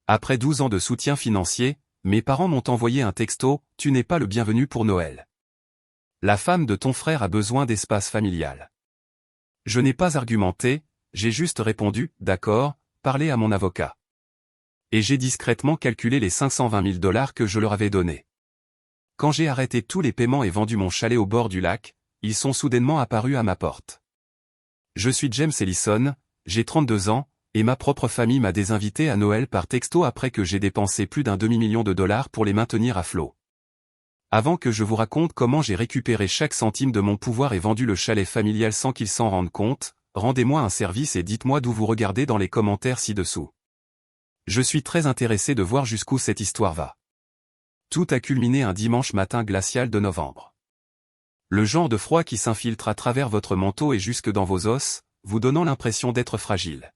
Après 12 ans de soutien financier, mes parents m'ont envoyé un texto, « Tu n'es pas le bienvenu pour Noël. La femme de ton frère a besoin d'espace familial. » Je n'ai pas argumenté, j'ai juste répondu, « D'accord, parlez à mon avocat. » Et j'ai discrètement calculé les 520 000 $ que je leur avais donnés. Quand j'ai arrêté tous les paiements et vendu mon chalet au bord du lac, ils sont soudainement apparus à ma porte. Je suis James Ellison, j'ai 32 ans, et ma propre famille m'a désinvité à Noël par texto après que j'ai dépensé plus d'1 demi-million de dollars pour les maintenir à flot. Avant que je vous raconte comment j'ai récupéré chaque centime de mon pouvoir et vendu le chalet familial sans qu'ils s'en rendent compte, rendez-moi un service et dites-moi d'où vous regardez dans les commentaires ci-dessous. Je suis très intéressé de voir jusqu'où cette histoire va. Tout a culminé un dimanche matin glacial de novembre. Le genre de froid qui s'infiltre à travers votre manteau et jusque dans vos os, vous donnant l'impression d'être fragile.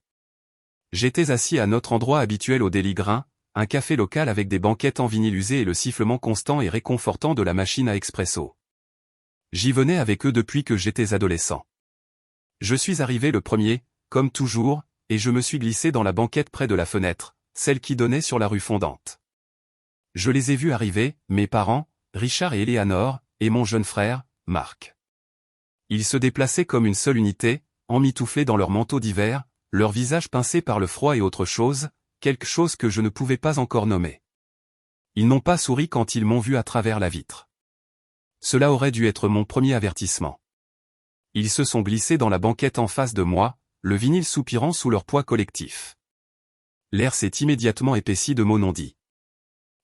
J'étais assis à notre endroit habituel au Daily Grain, un café local avec des banquettes en vinyle usé et le sifflement constant et réconfortant de la machine à expresso. J'y venais avec eux depuis que j'étais adolescent. Je suis arrivé le premier, comme toujours, et je me suis glissé dans la banquette près de la fenêtre, celle qui donnait sur la rue Fondante. Je les ai vus arriver, mes parents, Richard et Eleanor, et mon jeune frère, Marc. Ils se déplaçaient comme une seule unité, emmitouflés dans leurs manteaux d'hiver, leurs visages pincés par le froid et autre chose, quelque chose que je ne pouvais pas encore nommer. Ils n'ont pas souri quand ils m'ont vu à travers la vitre. Cela aurait dû être mon premier avertissement. Ils se sont glissés dans la banquette en face de moi, le vinyle soupirant sous leur poids collectif. L'air s'est immédiatement épaissi de mots non dits.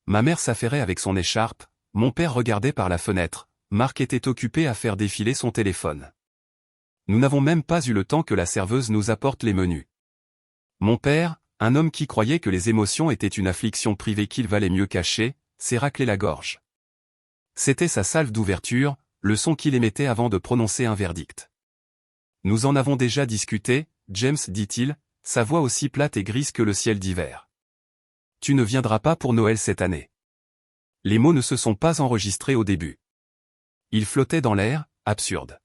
Ma mère s'affairait avec son écharpe, mon père regardait par la fenêtre, Marc était occupé à faire défiler son téléphone. Nous n'avons même pas eu le temps que la serveuse nous apporte les menus. Mon père, un homme qui croyait que les émotions étaient une affliction privée qu'il valait mieux cacher, s'est raclé la gorge. C'était sa salve d'ouverture, le son qu'il émettait avant de prononcer un verdict. Nous en avons déjà discuté, James, dit-il, sa voix aussi plate et grise que le ciel d'hiver. Tu ne viendras pas pour Noël cette année. Les mots ne se sont pas enregistrés au début. Ils flottaient dans l'air, absurdes.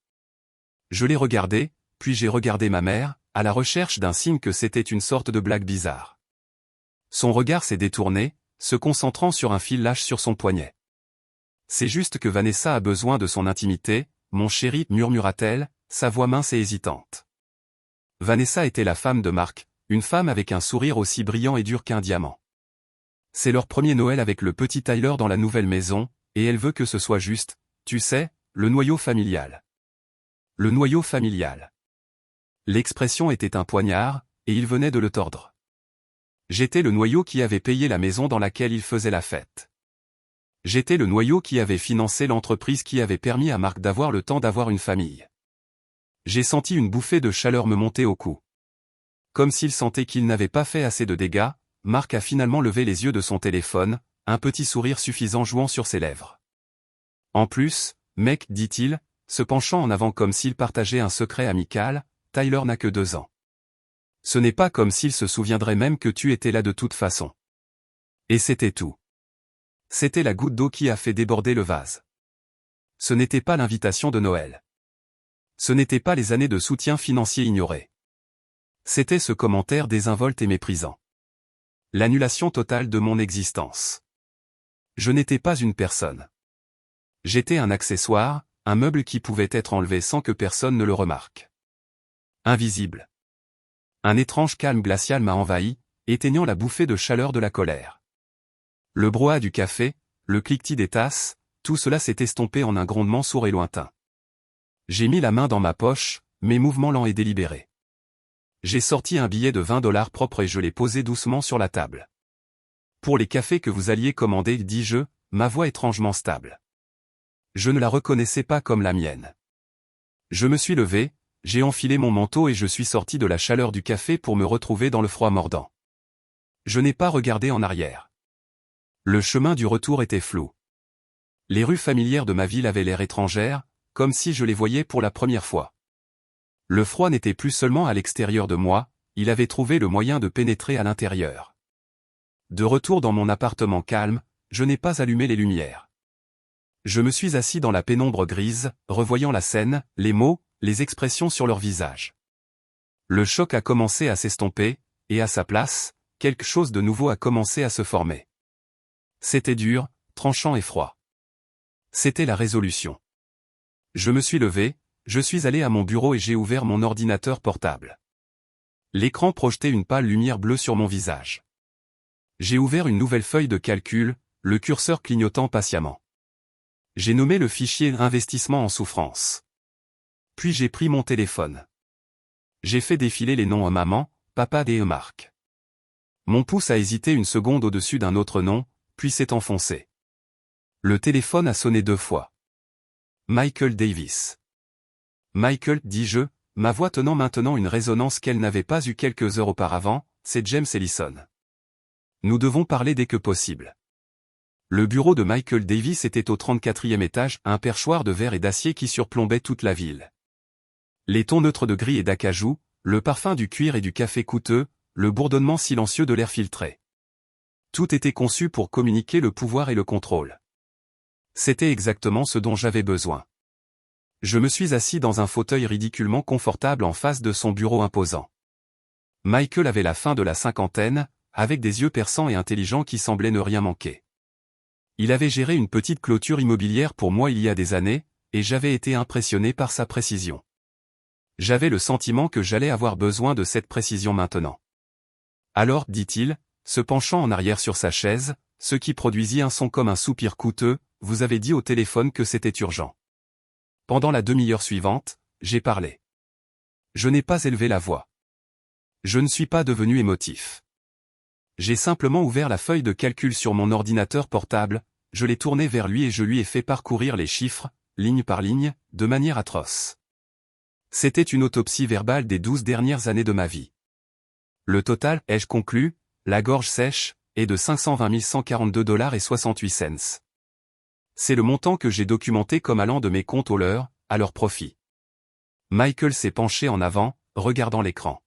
Je les regardais, puis j'ai regardé ma mère, à la recherche d'un signe que c'était une sorte de blague bizarre. Son regard s'est détourné, se concentrant sur un fil lâche sur son poignet. C'est juste que Vanessa a besoin de son intimité, mon chéri, murmura-t-elle, sa voix mince et hésitante. Vanessa était la femme de Marc, une femme avec un sourire aussi brillant et dur qu'un diamant. C'est leur premier Noël avec le petit Tyler dans la nouvelle maison, et elle veut que ce soit juste, tu sais, le noyau familial. Le noyau familial. L'expression était un poignard, et il venait de le tordre. J'étais le noyau qui avait payé la maison dans laquelle il faisait la fête. J'étais le noyau qui avait financé l'entreprise qui avait permis à Marc d'avoir le temps d'avoir une famille. J'ai senti une bouffée de chaleur me monter au cou. Comme s'il sentait qu'il n'avait pas fait assez de dégâts, Marc a finalement levé les yeux de son téléphone, un petit sourire suffisant jouant sur ses lèvres. En plus, mec, dit-il, se penchant en avant comme s'il partageait un secret amical, Tyler n'a que 2 ans. Ce n'est pas comme s'il se souviendrait même que tu étais là de toute façon. Et c'était tout. C'était la goutte d'eau qui a fait déborder le vase. Ce n'était pas l'invitation de Noël. Ce n'était pas les années de soutien financier ignorées. C'était ce commentaire désinvolte et méprisant. L'annulation totale de mon existence. Je n'étais pas une personne. J'étais un accessoire, un meuble qui pouvait être enlevé sans que personne ne le remarque. Invisible. Un étrange calme glacial m'a envahi, éteignant la bouffée de chaleur de la colère. Le brouhaha du café, le cliquetis des tasses, tout cela s'est estompé en un grondement sourd et lointain. J'ai mis la main dans ma poche, mes mouvements lents et délibérés. J'ai sorti un billet de 20 $ propre et je l'ai posé doucement sur la table. Pour les cafés que vous alliez commander, dis-je, ma voix étrangement stable. Je ne la reconnaissais pas comme la mienne. Je me suis levé, j'ai enfilé mon manteau et je suis sorti de la chaleur du café pour me retrouver dans le froid mordant. Je n'ai pas regardé en arrière. Le chemin du retour était flou. Les rues familières de ma ville avaient l'air étrangères, comme si je les voyais pour la première fois. Le froid n'était plus seulement à l'extérieur de moi, il avait trouvé le moyen de pénétrer à l'intérieur. De retour dans mon appartement calme, je n'ai pas allumé les lumières. Je me suis assis dans la pénombre grise, revoyant la scène, les mots, les expressions sur leur visage. Le choc a commencé à s'estomper, et à sa place, quelque chose de nouveau a commencé à se former. C'était dur, tranchant et froid. C'était la résolution. Je me suis levé, je suis allé à mon bureau et j'ai ouvert mon ordinateur portable. L'écran projetait une pâle lumière bleue sur mon visage. J'ai ouvert une nouvelle feuille de calcul, le curseur clignotant patiemment. J'ai nommé le fichier Investissement en souffrance. Puis j'ai pris mon téléphone. J'ai fait défiler les noms maman, papa et Marc. Mon pouce a hésité une seconde au-dessus d'un autre nom, puis s'est enfoncé. Le téléphone a sonné 2 fois. Michael Davis. Michael, dis-je, ma voix tenant maintenant une résonance qu'elle n'avait pas eue quelques heures auparavant, c'est James Ellison. Nous devons parler dès que possible. Le bureau de Michael Davis était au 34e étage, un perchoir de verre et d'acier qui surplombait toute la ville. Les tons neutres de gris et d'acajou, le parfum du cuir et du café coûteux, le bourdonnement silencieux de l'air filtré. Tout était conçu pour communiquer le pouvoir et le contrôle. C'était exactement ce dont j'avais besoin. Je me suis assis dans un fauteuil ridiculement confortable en face de son bureau imposant. Michael avait la fin de la cinquantaine, avec des yeux perçants et intelligents qui semblaient ne rien manquer. Il avait géré une petite clôture immobilière pour moi il y a des années, et j'avais été impressionné par sa précision. J'avais le sentiment que j'allais avoir besoin de cette précision maintenant. Alors, dit-il, se penchant en arrière sur sa chaise, ce qui produisit un son comme un soupir coûteux, vous avez dit au téléphone que c'était urgent. Pendant la demi-heure suivante, j'ai parlé. Je n'ai pas élevé la voix. Je ne suis pas devenu émotif. J'ai simplement ouvert la feuille de calcul sur mon ordinateur portable, je l'ai tournée vers lui et je lui ai fait parcourir les chiffres, ligne par ligne, de manière atroce. C'était une autopsie verbale des 12 dernières années de ma vie. Le total, ai-je conclu, la gorge sèche, est de 520 142,68 $. C'est le montant que j'ai documenté comme allant de mes comptes au leur, à leur profit. Michael s'est penché en avant, regardant l'écran.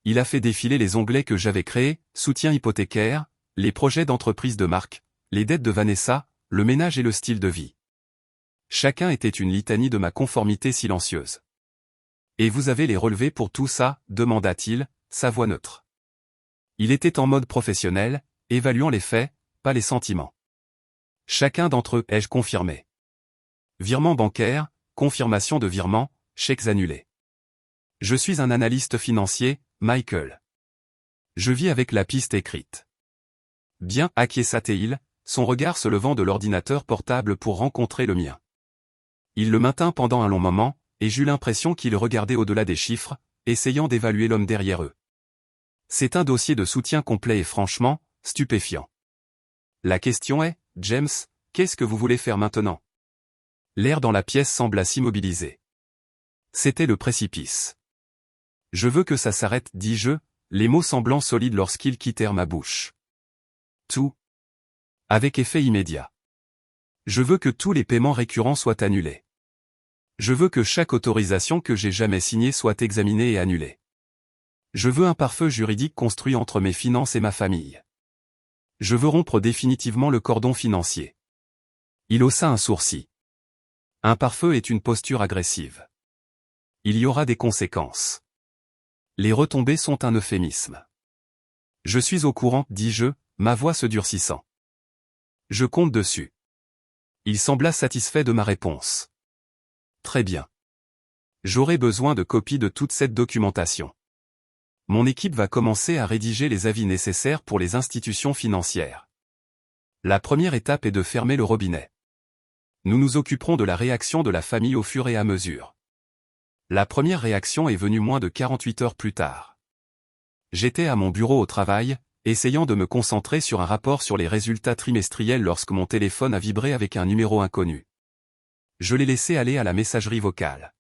Il a fait défiler les onglets que j'avais créés, soutien hypothécaire, les projets d'entreprise de Marc, les dettes de Vanessa, le ménage et le style de vie. Chacun était une litanie de ma conformité silencieuse. Et vous avez les relevés pour tout ça, demanda-t-il, sa voix neutre. Il était en mode professionnel, évaluant les faits, pas les sentiments. Chacun d'entre eux, ai-je confirmé. Virement bancaire, confirmation de virement, chèques annulés. Je suis un analyste financier, Michael. Je vis avec la piste écrite. Bien, acquiesça-t-il, son regard se levant de l'ordinateur portable pour rencontrer le mien. Il le maintint pendant un long moment, et j'eus l'impression qu'il regardait au-delà des chiffres, essayant d'évaluer l'homme derrière eux. C'est un dossier de soutien complet et franchement, stupéfiant. La question est, James, qu'est-ce que vous voulez faire maintenant? L'air dans la pièce sembla s'immobiliser. C'était le précipice. Je veux que ça s'arrête, dis-je, les mots semblant solides lorsqu'ils quittèrent ma bouche. Tout. Avec effet immédiat. Je veux que tous les paiements récurrents soient annulés. Je veux que chaque autorisation que j'ai jamais signée soit examinée et annulée. Je veux un pare-feu juridique construit entre mes finances et ma famille. Je veux rompre définitivement le cordon financier. Il haussa un sourcil. Un pare-feu est une posture agressive. Il y aura des conséquences. Les retombées sont un euphémisme. Je suis au courant, dis-je, ma voix se durcissant. Je compte dessus. Il sembla satisfait de ma réponse. Très bien. J'aurai besoin de copies de toute cette documentation. Mon équipe va commencer à rédiger les avis nécessaires pour les institutions financières. La première étape est de fermer le robinet. Nous nous occuperons de la réaction de la famille au fur et à mesure. La première réaction est venue moins de 48 heures plus tard. J'étais à mon bureau au travail, essayant de me concentrer sur un rapport sur les résultats trimestriels lorsque mon téléphone a vibré avec un numéro inconnu. Je l'ai laissé aller à la messagerie vocale.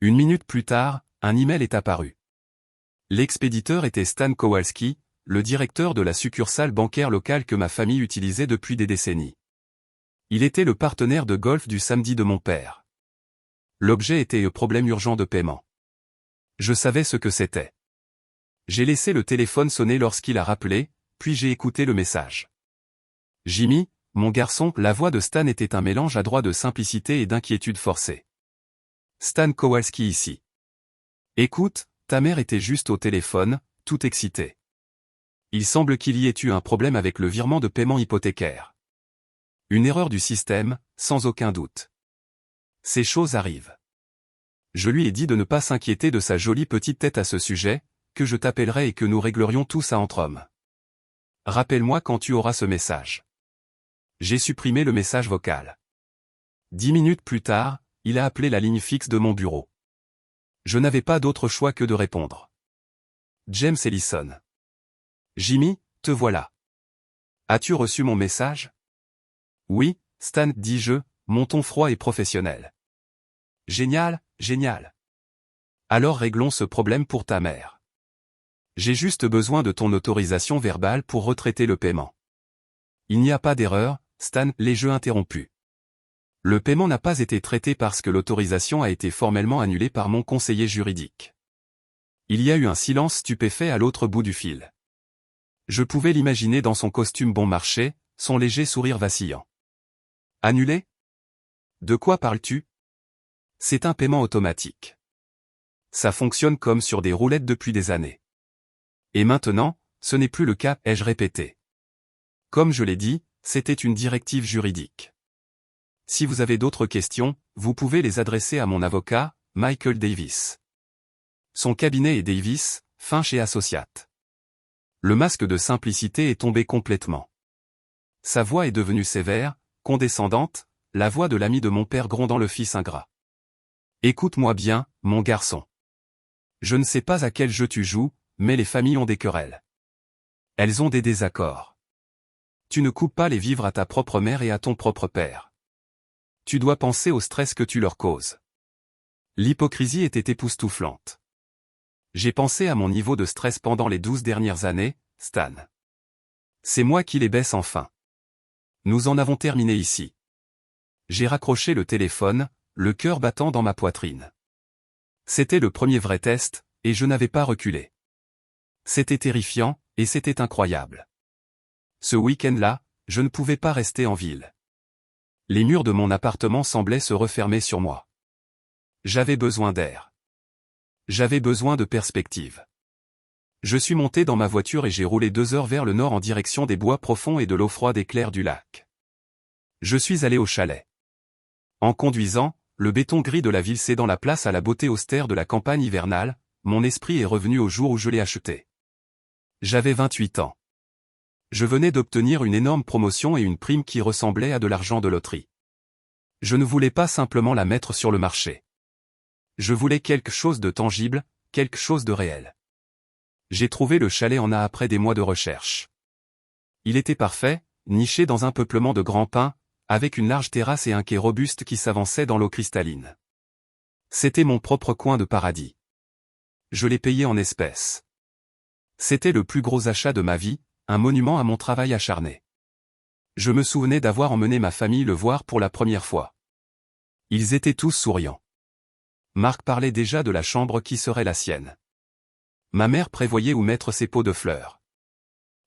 1 minute plus tard, un email est apparu. L'expéditeur était Stan Kowalski, le directeur de la succursale bancaire locale que ma famille utilisait depuis des décennies. Il était le partenaire de golf du samedi de mon père. L'objet était un problème urgent de paiement. Je savais ce que c'était. J'ai laissé le téléphone sonner lorsqu'il a rappelé, puis j'ai écouté le message. Jimmy, mon garçon, la voix de Stan était un mélange adroit de simplicité et d'inquiétude forcée. Stan Kowalski ici. Écoute, ta mère était juste au téléphone, tout excitée. Il semble qu'il y ait eu un problème avec le virement de paiement hypothécaire. Une erreur du système, sans aucun doute. Ces choses arrivent. Je lui ai dit de ne pas s'inquiéter de sa jolie petite tête à ce sujet, que je t'appellerai et que nous réglerions tout ça entre hommes. Rappelle-moi quand tu auras ce message. J'ai supprimé le message vocal. 10 minutes plus tard, il a appelé la ligne fixe de mon bureau. Je n'avais pas d'autre choix que de répondre. James Ellison. Jimmy, te voilà. As-tu reçu mon message? Oui, Stan, dis-je, mon ton froid et professionnel. Génial, génial. Alors réglons ce problème pour ta mère. J'ai juste besoin de ton autorisation verbale pour retraiter le paiement. Il n'y a pas d'erreur, Stan, les jeux interrompus. Le paiement n'a pas été traité parce que l'autorisation a été formellement annulée par mon conseiller juridique. Il y a eu un silence stupéfait à l'autre bout du fil. Je pouvais l'imaginer dans son costume bon marché, son léger sourire vacillant. Annulé? De quoi parles-tu? C'est un paiement automatique. Ça fonctionne comme sur des roulettes depuis des années. Et maintenant, ce n'est plus le cas, ai-je répété. Comme je l'ai dit, c'était une directive juridique. Si vous avez d'autres questions, vous pouvez les adresser à mon avocat, Michael Davis. Son cabinet est Davis, Finch et Associates. Le masque de simplicité est tombé complètement. Sa voix est devenue sévère, condescendante, la voix de l'ami de mon père grondant le fils ingrat. Écoute-moi bien, mon garçon. Je ne sais pas à quel jeu tu joues, mais les familles ont des querelles. Elles ont des désaccords. Tu ne coupes pas les vivres à ta propre mère et à ton propre père. Tu dois penser au stress que tu leur causes. L'hypocrisie était époustouflante. J'ai pensé à mon niveau de stress pendant les 12 dernières années, Stan. C'est moi qui les baisse enfin. Nous en avons terminé ici. J'ai raccroché le téléphone, le cœur battant dans ma poitrine. C'était le premier vrai test, et je n'avais pas reculé. C'était terrifiant, et c'était incroyable. Ce week-end-là, je ne pouvais pas rester en ville. Les murs de mon appartement semblaient se refermer sur moi. J'avais besoin d'air. J'avais besoin de perspective. Je suis monté dans ma voiture et j'ai roulé 2 heures vers le nord en direction des bois profonds et de l'eau froide et claire du lac. Je suis allé au chalet. En conduisant, le béton gris de la ville cédant la place à la beauté austère de la campagne hivernale, mon esprit est revenu au jour où je l'ai acheté. J'avais 28 ans. Je venais d'obtenir une énorme promotion et une prime qui ressemblait à de l'argent de loterie. Je ne voulais pas simplement la mettre sur le marché. Je voulais quelque chose de tangible, quelque chose de réel. J'ai trouvé le chalet en a après des mois de recherche. Il était parfait, niché dans un peuplement de grands pins, avec une large terrasse et un quai robuste qui s'avançait dans l'eau cristalline. C'était mon propre coin de paradis. Je l'ai payé en espèces. C'était le plus gros achat de ma vie, un monument à mon travail acharné. Je me souvenais d'avoir emmené ma famille le voir pour la première fois. Ils étaient tous souriants. Marc parlait déjà de la chambre qui serait la sienne. Ma mère prévoyait où mettre ses pots de fleurs.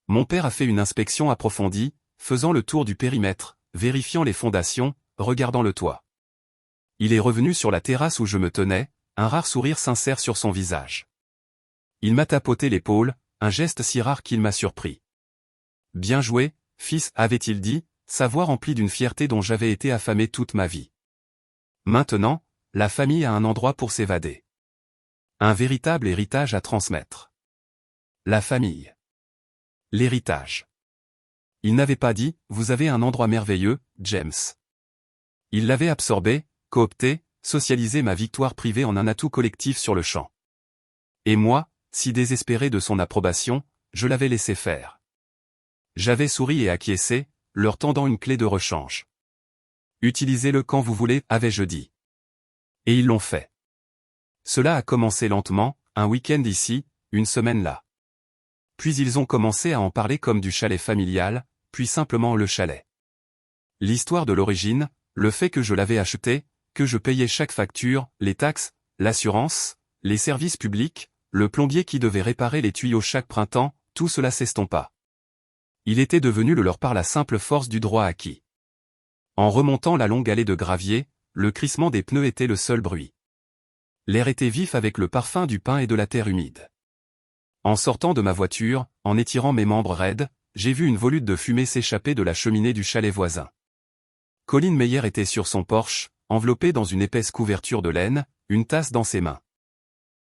Mon père a fait une inspection approfondie, faisant le tour du périmètre, vérifiant les fondations, regardant le toit. Il est revenu sur la terrasse où je me tenais, un rare sourire sincère sur son visage. Il m'a tapoté l'épaule, un geste si rare qu'il m'a surpris. « Bien joué, fils, avait-il dit, sa voix remplie d'une fierté dont j'avais été affamé toute ma vie. Maintenant, la famille a un endroit pour s'évader. Un véritable héritage à transmettre. La famille. L'héritage. Il n'avait pas dit, vous avez un endroit merveilleux, James. Il l'avait absorbé, coopté, socialisé ma victoire privée en un atout collectif sur le champ. Et moi, si désespéré de son approbation, je l'avais laissé faire. J'avais souri et acquiescé, leur tendant une clé de rechange. Utilisez-le quand vous voulez, avais-je dit. Et ils l'ont fait. Cela a commencé lentement, un week-end ici, une semaine là. Puis ils ont commencé à en parler comme du chalet familial, puis simplement le chalet. L'histoire de l'origine, le fait que je l'avais acheté, que je payais chaque facture, les taxes, l'assurance, les services publics, le plombier qui devait réparer les tuyaux chaque printemps, tout cela s'estompa. Il était devenu le leur par la simple force du droit acquis. En remontant la longue allée de gravier, le crissement des pneus était le seul bruit. L'air était vif avec le parfum du pin et de la terre humide. En sortant de ma voiture, en étirant mes membres raides, j'ai vu une volute de fumée s'échapper de la cheminée du chalet voisin. Colin Meyer était sur son Porsche, enveloppé dans une épaisse couverture de laine, une tasse dans ses mains.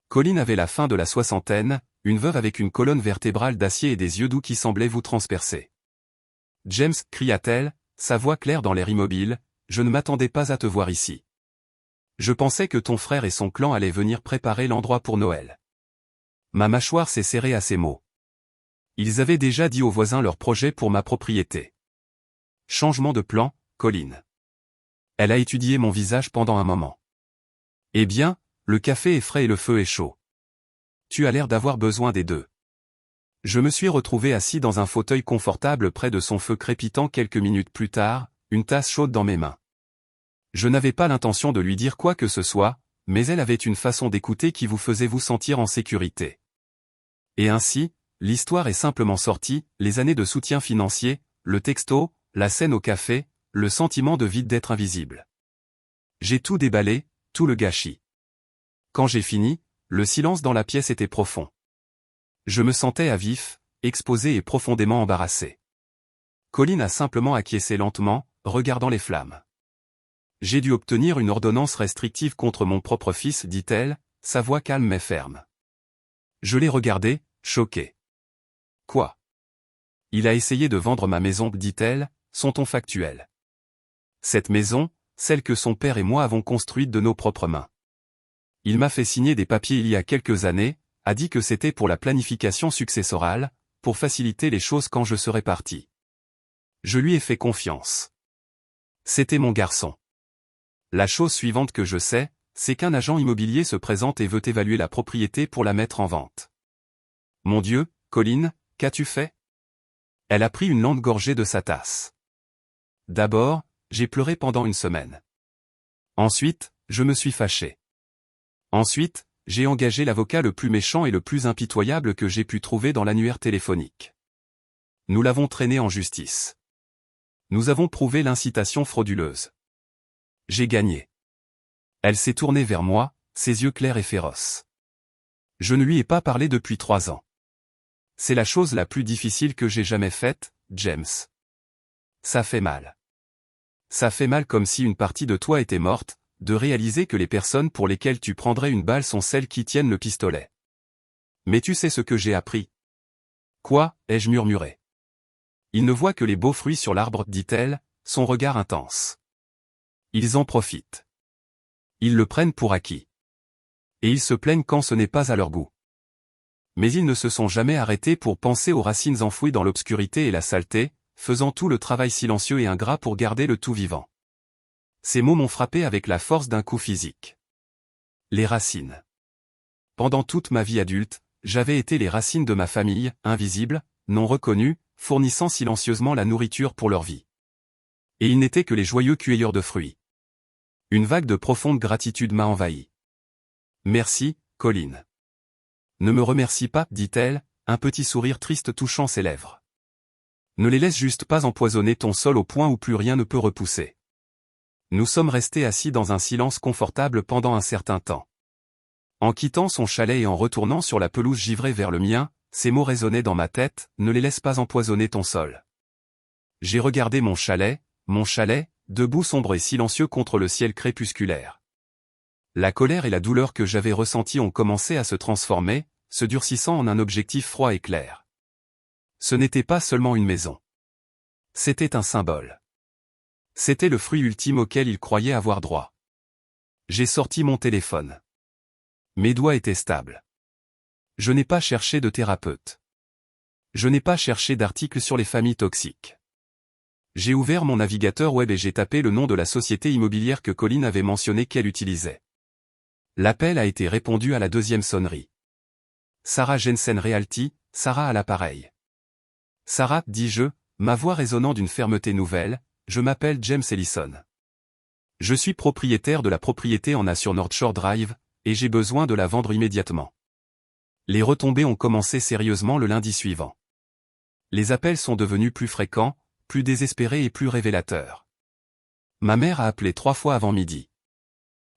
Colin avait la fin de la soixantaine, une veuve avec une colonne vertébrale d'acier et des yeux doux qui semblaient vous transpercer. « James » cria-t-elle, sa voix claire dans l'air immobile, « je ne m'attendais pas à te voir ici. Je pensais que ton frère et son clan allaient venir préparer l'endroit pour Noël. » Ma mâchoire s'est serrée à ces mots. Ils avaient déjà dit aux voisins leur projet pour ma propriété. Changement de plan, Colin. Elle a étudié mon visage pendant un moment. Eh bien, le café est frais et le feu est chaud. Tu as l'air d'avoir besoin des deux. Je me suis retrouvé assis dans un fauteuil confortable près de son feu crépitant quelques minutes plus tard, une tasse chaude dans mes mains. Je n'avais pas l'intention de lui dire quoi que ce soit, mais elle avait une façon d'écouter qui vous faisait vous sentir en sécurité. Et ainsi, l'histoire est simplement sortie, les années de soutien financier, le texto, la scène au café, le sentiment de vide d'être invisible. J'ai tout déballé, tout le gâchis. Quand j'ai fini, le silence dans la pièce était profond. Je me sentais à vif, exposé et profondément embarrassé. Colin a simplement acquiescé lentement, regardant les flammes. J'ai dû obtenir une ordonnance restrictive contre mon propre fils, dit-elle, sa voix calme mais ferme. Je l'ai regardé, choqué. Quoi? Il a essayé de vendre ma maison, dit-elle, son ton factuel. Cette maison, celle que son père et moi avons construite de nos propres mains. Il m'a fait signer des papiers il y a quelques années, a dit que c'était pour la planification successorale, pour faciliter les choses quand je serai parti. Je lui ai fait confiance. C'était mon garçon. La chose suivante que je sais, c'est qu'un agent immobilier se présente et veut évaluer la propriété pour la mettre en vente. Mon Dieu, Colin, qu'as-tu fait? Elle a pris une lente gorgée de sa tasse. D'abord, j'ai pleuré pendant une semaine. Ensuite, je me suis fâché. Ensuite, j'ai engagé l'avocat le plus méchant et le plus impitoyable que j'ai pu trouver dans l'annuaire téléphonique. Nous l'avons traîné en justice. Nous avons prouvé l'incitation frauduleuse. J'ai gagné. Elle s'est tournée vers moi, ses yeux clairs et féroces. Je ne lui ai pas parlé depuis 3 ans. C'est la chose la plus difficile que j'ai jamais faite, James. Ça fait mal. Ça fait mal comme si une partie de toi était morte, de réaliser que les personnes pour lesquelles tu prendrais une balle sont celles qui tiennent le pistolet. Mais tu sais ce que j'ai appris? Quoi, ai-je murmuré. Il ne voit que les beaux fruits sur l'arbre, dit-elle, son regard intense. Ils en profitent. Ils le prennent pour acquis. Et ils se plaignent quand ce n'est pas à leur goût. Mais ils ne se sont jamais arrêtés pour penser aux racines enfouies dans l'obscurité et la saleté, faisant tout le travail silencieux et ingrat pour garder le tout vivant. Ces mots m'ont frappé avec la force d'un coup physique. Les racines. Pendant toute ma vie adulte, j'avais été les racines de ma famille, invisibles, non reconnues, fournissant silencieusement la nourriture pour leur vie. Et ils n'étaient que les joyeux cueilleurs de fruits. Une vague de profonde gratitude m'a envahi. Merci, Colin. Ne me remercie pas, dit-elle, un petit sourire triste touchant ses lèvres. Ne les laisse juste pas empoisonner ton sol au point où plus rien ne peut repousser. Nous sommes restés assis dans un silence confortable pendant un certain temps. En quittant son chalet et en retournant sur la pelouse givrée vers le mien, ces mots résonnaient dans ma tête, ne les laisse pas empoisonner ton sol. J'ai regardé mon chalet, debout sombre et silencieux contre le ciel crépusculaire. La colère et la douleur que j'avais ressenties ont commencé à se transformer, se durcissant en un objectif froid et clair. Ce n'était pas seulement une maison. C'était un symbole. C'était le fruit ultime auquel il croyait avoir droit. J'ai sorti mon téléphone. Mes doigts étaient stables. Je n'ai pas cherché de thérapeute. Je n'ai pas cherché d'articles sur les familles toxiques. J'ai ouvert mon navigateur web et j'ai tapé le nom de la société immobilière que Colin avait mentionné qu'elle utilisait. L'appel a été répondu à la 2e sonnerie. Sarah Jensen Realty, Sarah à l'appareil. Sarah, dis-je, ma voix résonnant d'une fermeté nouvelle, je m'appelle James Ellison. Je suis propriétaire de la propriété en A sur North Shore Drive, et j'ai besoin de la vendre immédiatement. Les retombées ont commencé sérieusement le lundi suivant. Les appels sont devenus plus fréquents, plus désespérés et plus révélateurs. Ma mère a appelé 3 fois avant midi.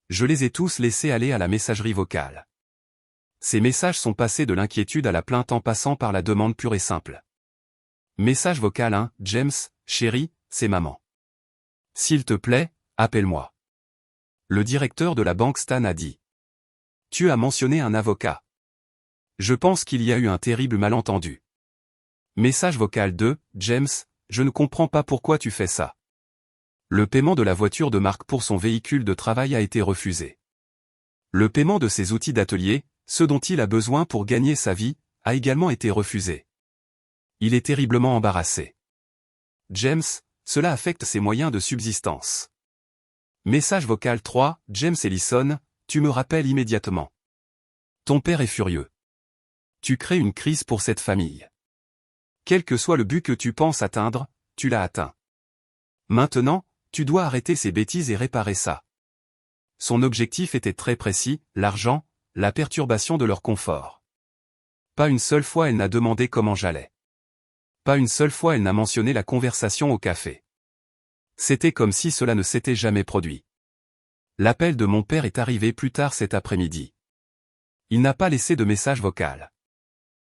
Je les ai tous laissés aller à la messagerie vocale. Ces messages sont passés de l'inquiétude à la plainte en passant par la demande pure et simple. Message vocal 1, James, chérie, c'est maman. S'il te plaît, appelle-moi. Le directeur de la banque Stan a dit. Tu as mentionné un avocat. Je pense qu'il y a eu un terrible malentendu. Message vocal 2, James, je ne comprends pas pourquoi tu fais ça. Le paiement de la voiture de Mark pour son véhicule de travail a été refusé. Le paiement de ses outils d'atelier, ce dont il a besoin pour gagner sa vie, a également été refusé. Il est terriblement embarrassé. James, cela affecte ses moyens de subsistance. Message vocal 3, James Ellison, tu me rappelles immédiatement. Ton père est furieux. Tu crées une crise pour cette famille. Quel que soit le but que tu penses atteindre, tu l'as atteint. Maintenant, tu dois arrêter ces bêtises et réparer ça. Son objectif était très précis, l'argent, la perturbation de leur confort. Pas une seule fois elle n'a demandé comment j'allais. Pas une seule fois elle n'a mentionné la conversation au café. C'était comme si cela ne s'était jamais produit. L'appel de mon père est arrivé plus tard cet après-midi. Il n'a pas laissé de message vocal.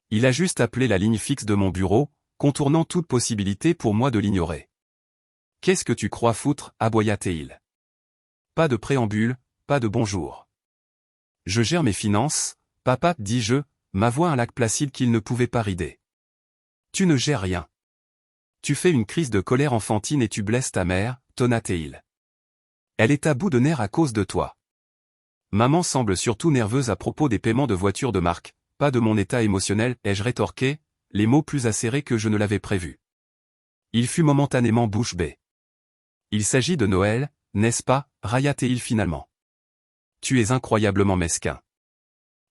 Il a juste appelé la ligne fixe de mon bureau, contournant toute possibilité pour moi de l'ignorer. Qu'est-ce que tu crois foutre, aboya-t-il. Pas de préambule, pas de bonjour. Je gère mes finances, papa, dis-je, ma voix un lac placide qu'il ne pouvait pas rider. Tu ne gères rien. Tu fais une crise de colère enfantine et tu blesses ta mère, tonna-t-il. Elle est à bout de nerfs à cause de toi. Maman semble surtout nerveuse à propos des paiements de voiture de Mark, pas de mon état émotionnel, ai-je rétorqué, les mots plus acérés que je ne l'avais prévu. Il fut momentanément bouche bée. Il s'agit de Noël, n'est-ce pas, railla-t-il finalement. Tu es incroyablement mesquin.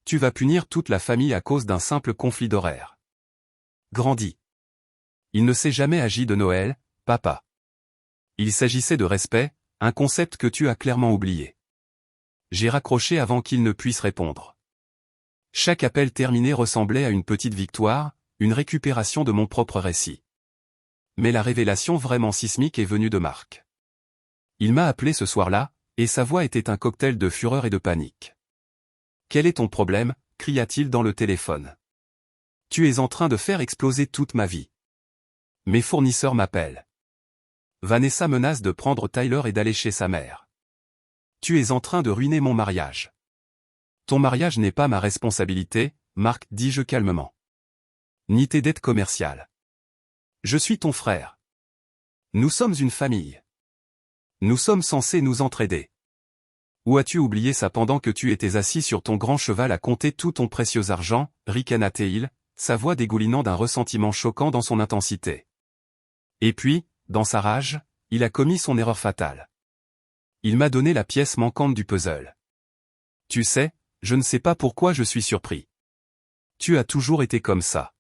Tu vas punir toute la famille à cause d'un simple conflit d'horaire. Grandis. Il ne s'est jamais agi de Noël, papa. Il s'agissait de respect, un concept que tu as clairement oublié. J'ai raccroché avant qu'il ne puisse répondre. Chaque appel terminé ressemblait à une petite victoire, une récupération de mon propre récit. Mais la révélation vraiment sismique est venue de Mark. Il m'a appelé ce soir-là, et sa voix était un cocktail de fureur et de panique. « Quel est ton problème » cria-t-il dans le téléphone. « Tu es en train de faire exploser toute ma vie. Mes fournisseurs m'appellent. Vanessa menace de prendre Tyler et d'aller chez sa mère. Tu es en train de ruiner mon mariage. Ton mariage n'est pas ma responsabilité, Mark, dis-je calmement. Ni tes dettes commerciales. Je suis ton frère. Nous sommes une famille. Nous sommes censés nous entraider. Ou as-tu oublié ça pendant que tu étais assis sur ton grand cheval à compter tout ton précieux argent, ricana-t-il, sa voix dégoulinant d'un ressentiment choquant dans son intensité. Et puis, dans sa rage, il a commis son erreur fatale. Il m'a donné la pièce manquante du puzzle. Tu sais, je ne sais pas pourquoi je suis surpris. Tu as toujours été comme ça.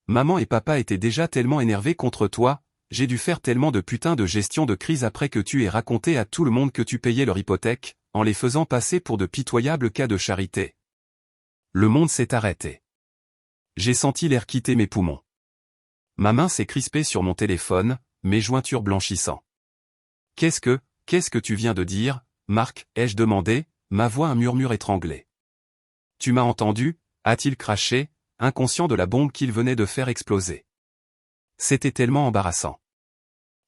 Maman et papa étaient déjà tellement énervés contre toi, j'ai dû faire tellement de putain de gestion de crise après que tu aies raconté à tout le monde que tu payais leur hypothèque, en les faisant passer pour de pitoyables cas de charité. Le monde s'est arrêté. J'ai senti l'air quitter mes poumons. Ma main s'est crispée sur mon téléphone, mes jointures blanchissant. Qu'est-ce que tu viens de dire, Mark, ai-je demandé, ma voix un murmure étranglé. Tu m'as entendu, a-t-il craché, inconscient de la bombe qu'il venait de faire exploser. C'était tellement embarrassant.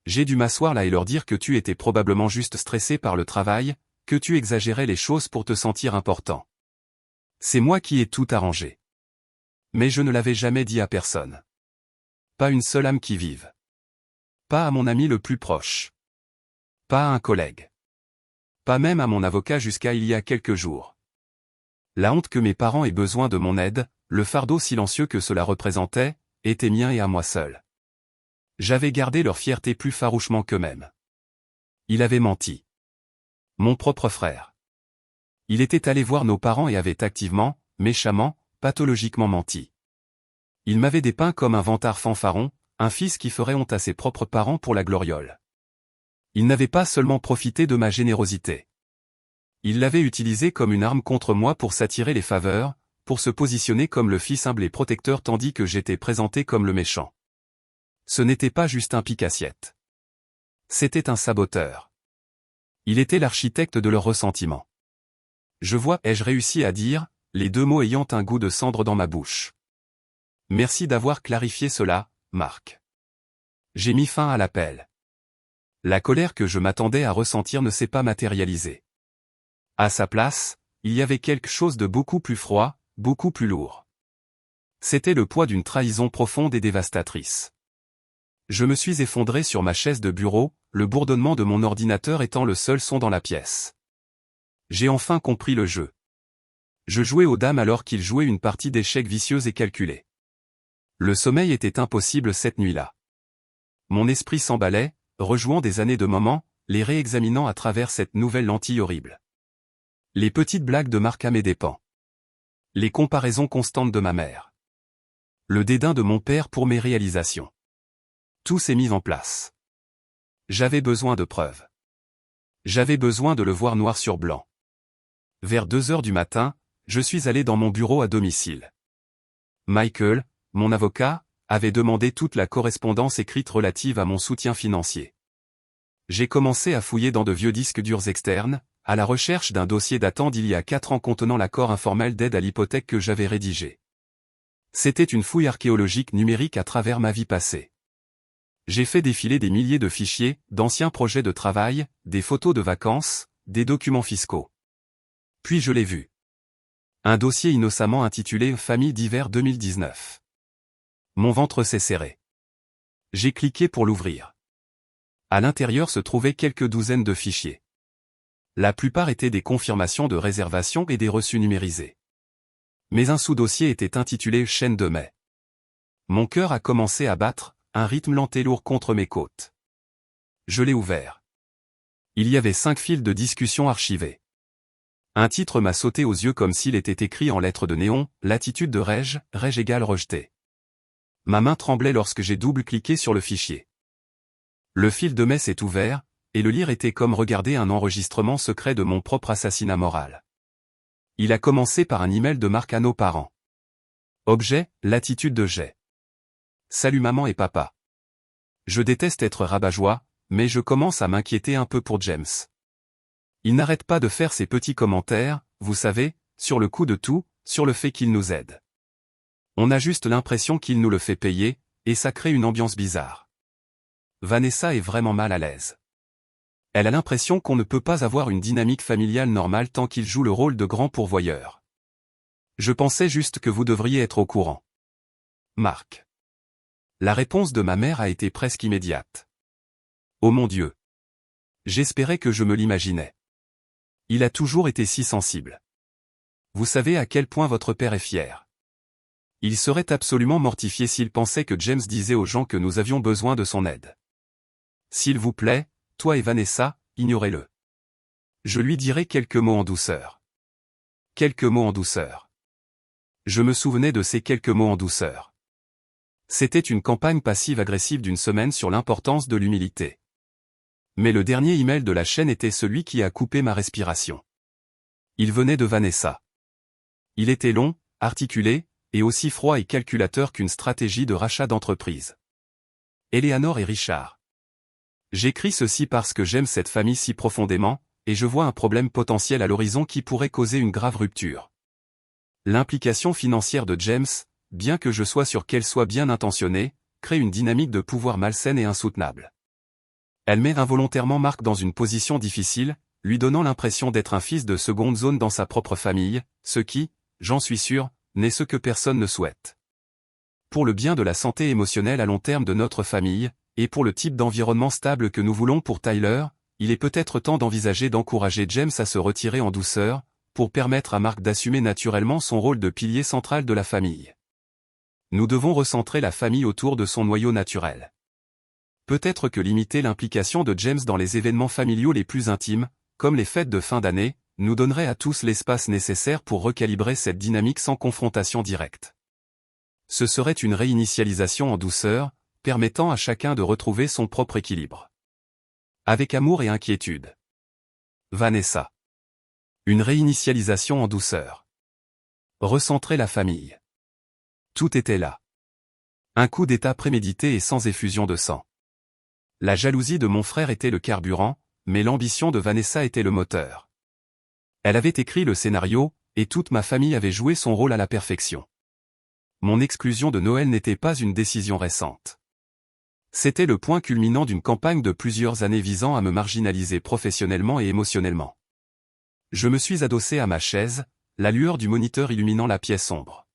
J'ai dû m'asseoir là et leur dire que tu étais probablement juste stressé par le travail, que tu exagérais les choses pour te sentir important. C'est moi qui ai tout arrangé. Mais je ne l'avais jamais dit à personne. Pas une seule âme qui vive. Pas à mon ami le plus proche. Pas à un collègue. Pas même à mon avocat jusqu'à il y a quelques jours. La honte que mes parents aient besoin de mon aide, le fardeau silencieux que cela représentait, était mien et à moi seul. J'avais gardé leur fierté plus farouchement qu'eux-mêmes. Il avait menti. Mon propre frère. Il était allé voir nos parents et avait activement, méchamment, pathologiquement menti. Il m'avait dépeint comme un vantard fanfaron, un fils qui ferait honte à ses propres parents pour la gloriole. Il n'avait pas seulement profité de ma générosité. Il l'avait utilisée comme une arme contre moi pour s'attirer les faveurs, pour se positionner comme le fils humble et protecteur tandis que j'étais présenté comme le méchant. Ce n'était pas juste un pique-assiette. C'était un saboteur. Il était l'architecte de leur ressentiment. Je vois, ai-je réussi à dire, les deux mots ayant un goût de cendre dans ma bouche. Merci d'avoir clarifié cela, Marc. J'ai mis fin à l'appel. La colère que je m'attendais à ressentir ne s'est pas matérialisée. À sa place, il y avait quelque chose de beaucoup plus froid, beaucoup plus lourd. C'était le poids d'une trahison profonde et dévastatrice. Je me suis effondré sur ma chaise de bureau, le bourdonnement de mon ordinateur étant le seul son dans la pièce. J'ai enfin compris le jeu. Je jouais aux dames alors qu'il jouait une partie d'échecs vicieuse et calculée. Le sommeil était impossible cette nuit-là. Mon esprit s'emballait, rejouant des années de moments, les réexaminant à travers cette nouvelle lentille horrible. Les petites blagues de Marc à mes dépens. Les comparaisons constantes de ma mère. Le dédain de mon père pour mes réalisations. Tout s'est mis en place. J'avais besoin de preuves. J'avais besoin de le voir noir sur blanc. Vers 2 heures du matin, je suis allé dans mon bureau à domicile. Michael, mon avocat, avait demandé toute la correspondance écrite relative à mon soutien financier. J'ai commencé à fouiller dans de vieux disques durs externes, à la recherche d'un dossier datant d'il y a 4 ans contenant l'accord informel d'aide à l'hypothèque que j'avais rédigé. C'était une fouille archéologique numérique à travers ma vie passée. J'ai fait défiler des milliers de fichiers, d'anciens projets de travail, des photos de vacances, des documents fiscaux. Puis je l'ai vu. Un dossier innocemment intitulé « Famille d'hiver 2019 ». Mon ventre s'est serré. J'ai cliqué pour l'ouvrir. À l'intérieur se trouvaient quelques douzaines de fichiers. La plupart étaient des confirmations de réservation et des reçus numérisés. Mais un sous-dossier était intitulé « Chaîne de mai ». Mon cœur a commencé à battre, un rythme lent et lourd contre mes côtes. Je l'ai ouvert. Il y avait 5 fils de discussion archivés. Un titre m'a sauté aux yeux comme s'il était écrit en lettres de néon, l'attitude de Reg égale rejeté. Ma main tremblait lorsque j'ai double-cliqué sur le fichier. Le fil de mai s'est ouvert, et le lire était comme regarder un enregistrement secret de mon propre assassinat moral. Il a commencé par un email de Marc à nos parents. Objet, l'attitude de Jay. Salut maman et papa. Je déteste être rabat-joie, mais je commence à m'inquiéter un peu pour James. Il n'arrête pas de faire ses petits commentaires, vous savez, sur le coup de tout, sur le fait qu'il nous aide. On a juste l'impression qu'il nous le fait payer, et ça crée une ambiance bizarre. Vanessa est vraiment mal à l'aise. Elle a l'impression qu'on ne peut pas avoir une dynamique familiale normale tant qu'il joue le rôle de grand pourvoyeur. Je pensais juste que vous devriez être au courant. Marc. La réponse de ma mère a été presque immédiate. Oh mon Dieu. J'espérais que je me l'imaginais. Il a toujours été si sensible. Vous savez à quel point votre père est fier. Il serait absolument mortifié s'il pensait que James disait aux gens que nous avions besoin de son aide. S'il vous plaît, toi et Vanessa, ignorez-le. Je lui dirai quelques mots en douceur. Quelques mots en douceur. Je me souvenais de ces quelques mots en douceur. C'était une campagne passive-agressive d'une semaine sur l'importance de l'humilité. Mais le dernier email de la chaîne était celui qui a coupé ma respiration. Il venait de Vanessa. Il était long, articulé, et aussi froid et calculateur qu'une stratégie de rachat d'entreprise. Eleanor et Richard. J'écris ceci parce que j'aime cette famille si profondément, et je vois un problème potentiel à l'horizon qui pourrait causer une grave rupture. L'implication financière de James, bien que je sois sûr qu'elle soit bien intentionnée, crée une dynamique de pouvoir malsaine et insoutenable. Elle met involontairement Marc dans une position difficile, lui donnant l'impression d'être un fils de seconde zone dans sa propre famille, ce qui, j'en suis sûr, n'est ce que personne ne souhaite. Pour le bien de la santé émotionnelle à long terme de notre famille, et pour le type d'environnement stable que nous voulons pour Tyler, il est peut-être temps d'envisager d'encourager James à se retirer en douceur, pour permettre à Marc d'assumer naturellement son rôle de pilier central de la famille. Nous devons recentrer la famille autour de son noyau naturel. Peut-être que limiter l'implication de James dans les événements familiaux les plus intimes, comme les fêtes de fin d'année, nous donnerait à tous l'espace nécessaire pour recalibrer cette dynamique sans confrontation directe. Ce serait une réinitialisation en douceur, permettant à chacun de retrouver son propre équilibre. Avec amour et inquiétude. Vanessa. Une réinitialisation en douceur. Recentrer la famille. Tout était là. Un coup d'état prémédité et sans effusion de sang. La jalousie de mon frère était le carburant, mais l'ambition de Vanessa était le moteur. Elle avait écrit le scénario, et toute ma famille avait joué son rôle à la perfection. Mon exclusion de Noël n'était pas une décision récente. C'était le point culminant d'une campagne de plusieurs années visant à me marginaliser professionnellement et émotionnellement. Je me suis adossé à ma chaise, la lueur du moniteur illuminant la pièce sombre.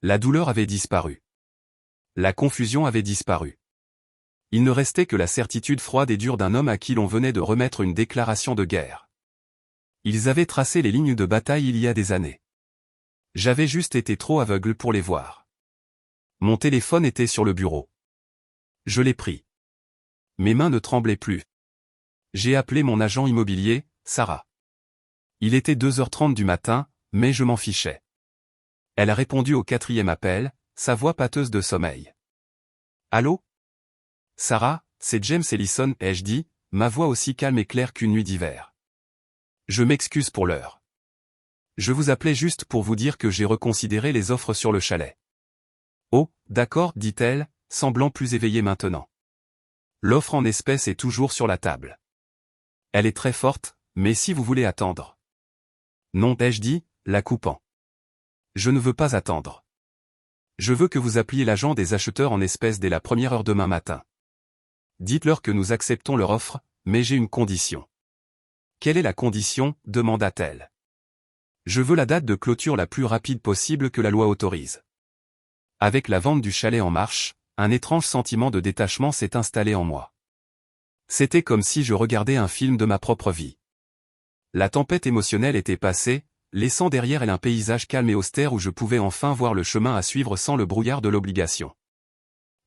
La douleur avait disparu. La confusion avait disparu. Il ne restait que la certitude froide et dure d'un homme à qui l'on venait de remettre une déclaration de guerre. Ils avaient tracé les lignes de bataille il y a des années. J'avais juste été trop aveugle pour les voir. Mon téléphone était sur le bureau. Je l'ai pris. Mes mains ne tremblaient plus. J'ai appelé mon agent immobilier, Sarah. Il était 2h30 du matin, mais je m'en fichais. Elle a répondu au 4e appel, sa voix pâteuse de sommeil. Allô? Sarah, c'est James Ellison, ai-je dit, ma voix aussi calme et claire qu'une nuit d'hiver. Je m'excuse pour l'heure. Je vous appelais juste pour vous dire que j'ai reconsidéré les offres sur le chalet. Oh, d'accord, dit-elle, semblant plus éveillée maintenant. L'offre en espèces est toujours sur la table. Elle est très forte, mais si vous voulez attendre. Non, ai-je dit, la coupant. Je ne veux pas attendre. Je veux que vous appeliez l'agent des acheteurs en espèces dès la première heure demain matin. Dites-leur que nous acceptons leur offre, mais j'ai une condition. Quelle est la condition? Demanda-t-elle. Je veux la date de clôture la plus rapide possible que la loi autorise. Avec la vente du chalet en marche, un étrange sentiment de détachement s'est installé en moi. C'était comme si je regardais un film de ma propre vie. La tempête émotionnelle était passée, laissant derrière elle un paysage calme et austère où je pouvais enfin voir le chemin à suivre sans le brouillard de l'obligation.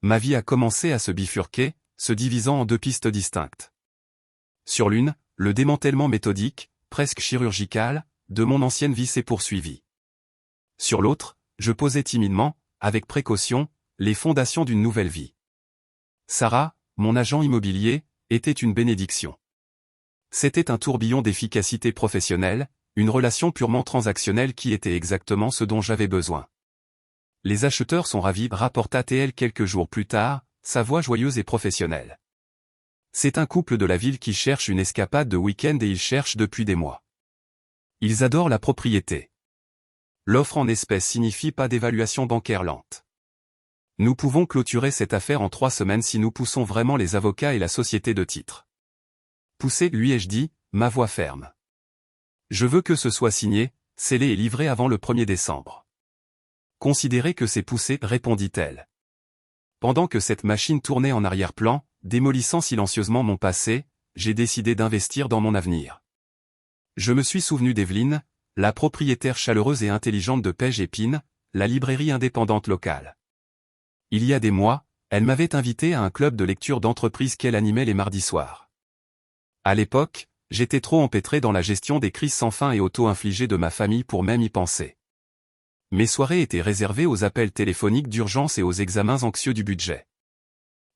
Ma vie a commencé à se bifurquer, se divisant en deux pistes distinctes. Sur l'une, le démantèlement méthodique, presque chirurgical, de mon ancienne vie s'est poursuivi. Sur l'autre, je posais timidement, avec précaution, les fondations d'une nouvelle vie. Sarah, mon agent immobilier, était une bénédiction. C'était un tourbillon d'efficacité professionnelle, une relation purement transactionnelle qui était exactement ce dont j'avais besoin. Les acheteurs sont ravis, rapporta TL quelques jours plus tard, sa voix joyeuse et professionnelle. C'est un couple de la ville qui cherche une escapade de week-end et ils cherchent depuis des mois. Ils adorent la propriété. L'offre en espèces signifie pas d'évaluation bancaire lente. Nous pouvons clôturer cette affaire en 3 semaines si nous poussons vraiment les avocats et la société de titres. Poussez, lui ai-je dit, ma voix ferme. Je veux que ce soit signé, scellé et livré avant le 1er décembre. Considérez que c'est poussé, répondit-elle. Pendant que cette machine tournait en arrière-plan, démolissant silencieusement mon passé, j'ai décidé d'investir dans mon avenir. Je me suis souvenu d'Evelyne, la propriétaire chaleureuse et intelligente de Pêche et Pine, la librairie indépendante locale. Il y a des mois, elle m'avait invité à un club de lecture d'entreprise qu'elle animait les mardis soirs. À l'époque, j'étais trop empêtré dans la gestion des crises sans fin et auto-infligées de ma famille pour même y penser. Mes soirées étaient réservées aux appels téléphoniques d'urgence et aux examens anxieux du budget.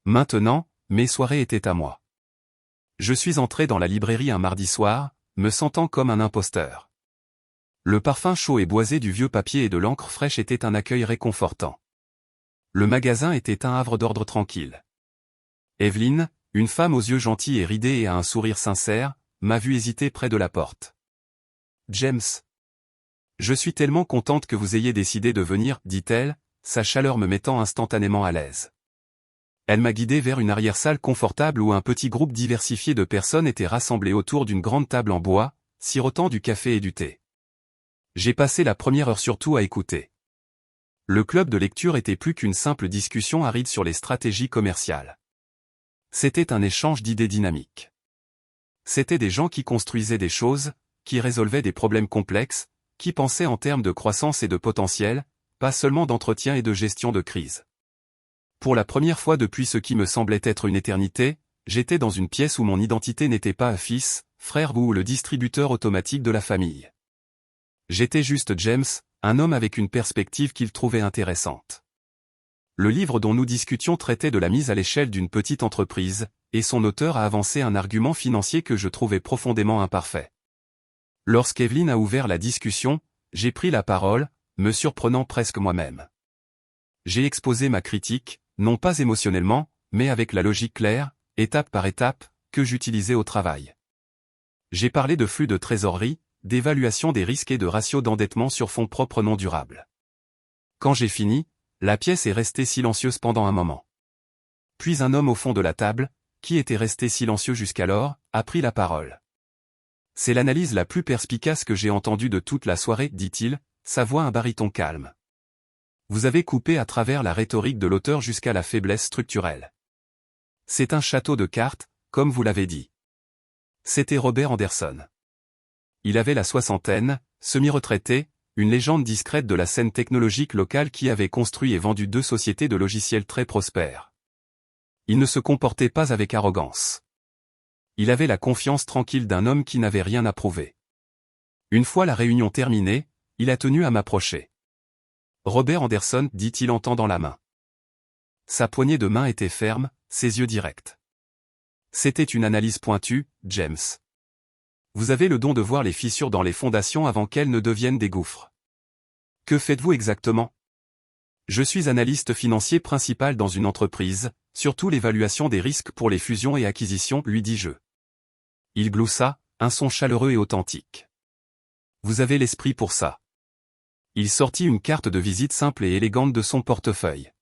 Maintenant, mes soirées étaient à moi. Je suis entré dans la librairie un mardi soir, me sentant comme un imposteur. Le parfum chaud et boisé du vieux papier et de l'encre fraîche était un accueil réconfortant. Le magasin était un havre d'ordre tranquille. Evelyne, une femme aux yeux gentils et ridés et à un sourire sincère, m'a vu hésiter près de la porte. James. Je suis tellement contente que vous ayez décidé de venir, dit-elle, sa chaleur me mettant instantanément à l'aise. Elle m'a guidé vers une arrière-salle confortable où un petit groupe diversifié de personnes était rassemblé autour d'une grande table en bois, sirotant du café et du thé. J'ai passé la première heure surtout à écouter. Le club de lecture était plus qu'une simple discussion aride sur les stratégies commerciales. C'était un échange d'idées dynamiques. C'étaient des gens qui construisaient des choses, qui résolvaient des problèmes complexes, qui pensaient en termes de croissance et de potentiel, pas seulement d'entretien et de gestion de crise. Pour la première fois depuis ce qui me semblait être une éternité, j'étais dans une pièce où mon identité n'était pas un fils, frère ou le distributeur automatique de la famille. J'étais juste James, un homme avec une perspective qu'il trouvait intéressante. Le livre dont nous discutions traitait de la mise à l'échelle d'une petite entreprise, et son auteur a avancé un argument financier que je trouvais profondément imparfait. Lorsqu'Evelyne a ouvert la discussion, j'ai pris la parole, me surprenant presque moi-même. J'ai exposé ma critique, non pas émotionnellement, mais avec la logique claire, étape par étape, que j'utilisais au travail. J'ai parlé de flux de trésorerie, d'évaluation des risques et de ratio d'endettement sur fonds propres non durables. Quand j'ai fini, la pièce est restée silencieuse pendant un moment. Puis un homme au fond de la table, qui était resté silencieux jusqu'alors, a pris la parole. C'est l'analyse la plus perspicace que j'ai entendue de toute la soirée, dit-il, sa voix un baryton calme. Vous avez coupé à travers la rhétorique de l'auteur jusqu'à la faiblesse structurelle. C'est un château de cartes, comme vous l'avez dit. C'était Robert Anderson. Il avait la soixantaine, semi-retraité, une légende discrète de la scène technologique locale qui avait construit et vendu 2 sociétés de logiciels très prospères. Il ne se comportait pas avec arrogance. Il avait la confiance tranquille d'un homme qui n'avait rien à prouver. Une fois la réunion terminée, il a tenu à m'approcher. Robert Anderson, dit-il en tendant la main. Sa poignée de main était ferme, ses yeux directs. C'était une analyse pointue, James. Vous avez le don de voir les fissures dans les fondations avant qu'elles ne deviennent des gouffres. Que faites-vous exactement? Je suis analyste financier principal dans une entreprise, surtout l'évaluation des risques pour les fusions et acquisitions, lui dis-je. Il gloussa, un son chaleureux et authentique. Vous avez l'esprit pour ça. Il sortit une carte de visite simple et élégante de son portefeuille.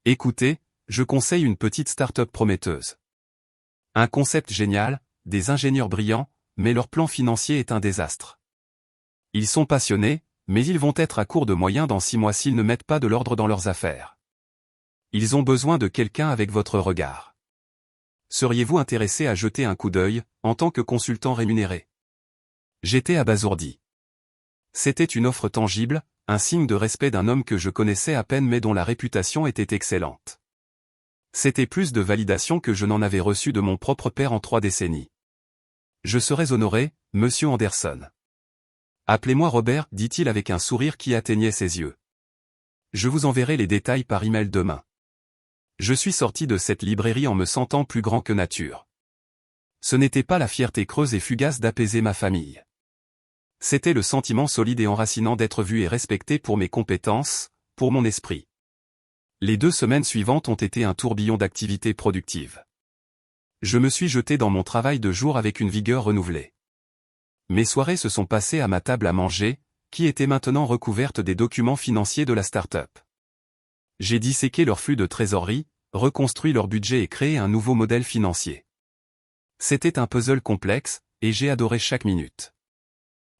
Écoutez, je conseille une petite start-up prometteuse. Un concept génial, des ingénieurs brillants, mais leur plan financier est un désastre. Ils sont passionnés, mais ils vont être à court de moyens dans 6 mois s'ils ne mettent pas de l'ordre dans leurs affaires. Ils ont besoin de quelqu'un avec votre regard. Seriez-vous intéressé à jeter un coup d'œil, en tant que consultant rémunéré? J'étais abasourdi. C'était une offre tangible, un signe de respect d'un homme que je connaissais à peine mais dont la réputation était excellente. C'était plus de validation que je n'en avais reçu de mon propre père en 3 décennies. Je serais honoré, monsieur Anderson. Appelez-moi Robert, dit-il avec un sourire qui atteignait ses yeux. Je vous enverrai les détails par email demain. Je suis sorti de cette librairie en me sentant plus grand que nature. Ce n'était pas la fierté creuse et fugace d'apaiser ma famille. C'était le sentiment solide et enracinant d'être vu et respecté pour mes compétences, pour mon esprit. Les 2 semaines suivantes ont été un tourbillon d'activités productives. Je me suis jeté dans mon travail de jour avec une vigueur renouvelée. Mes soirées se sont passées à ma table à manger, qui était maintenant recouverte des documents financiers de la start-up. J'ai disséqué leur flux de trésorerie, reconstruit leur budget et créé un nouveau modèle financier. C'était un puzzle complexe, et j'ai adoré chaque minute.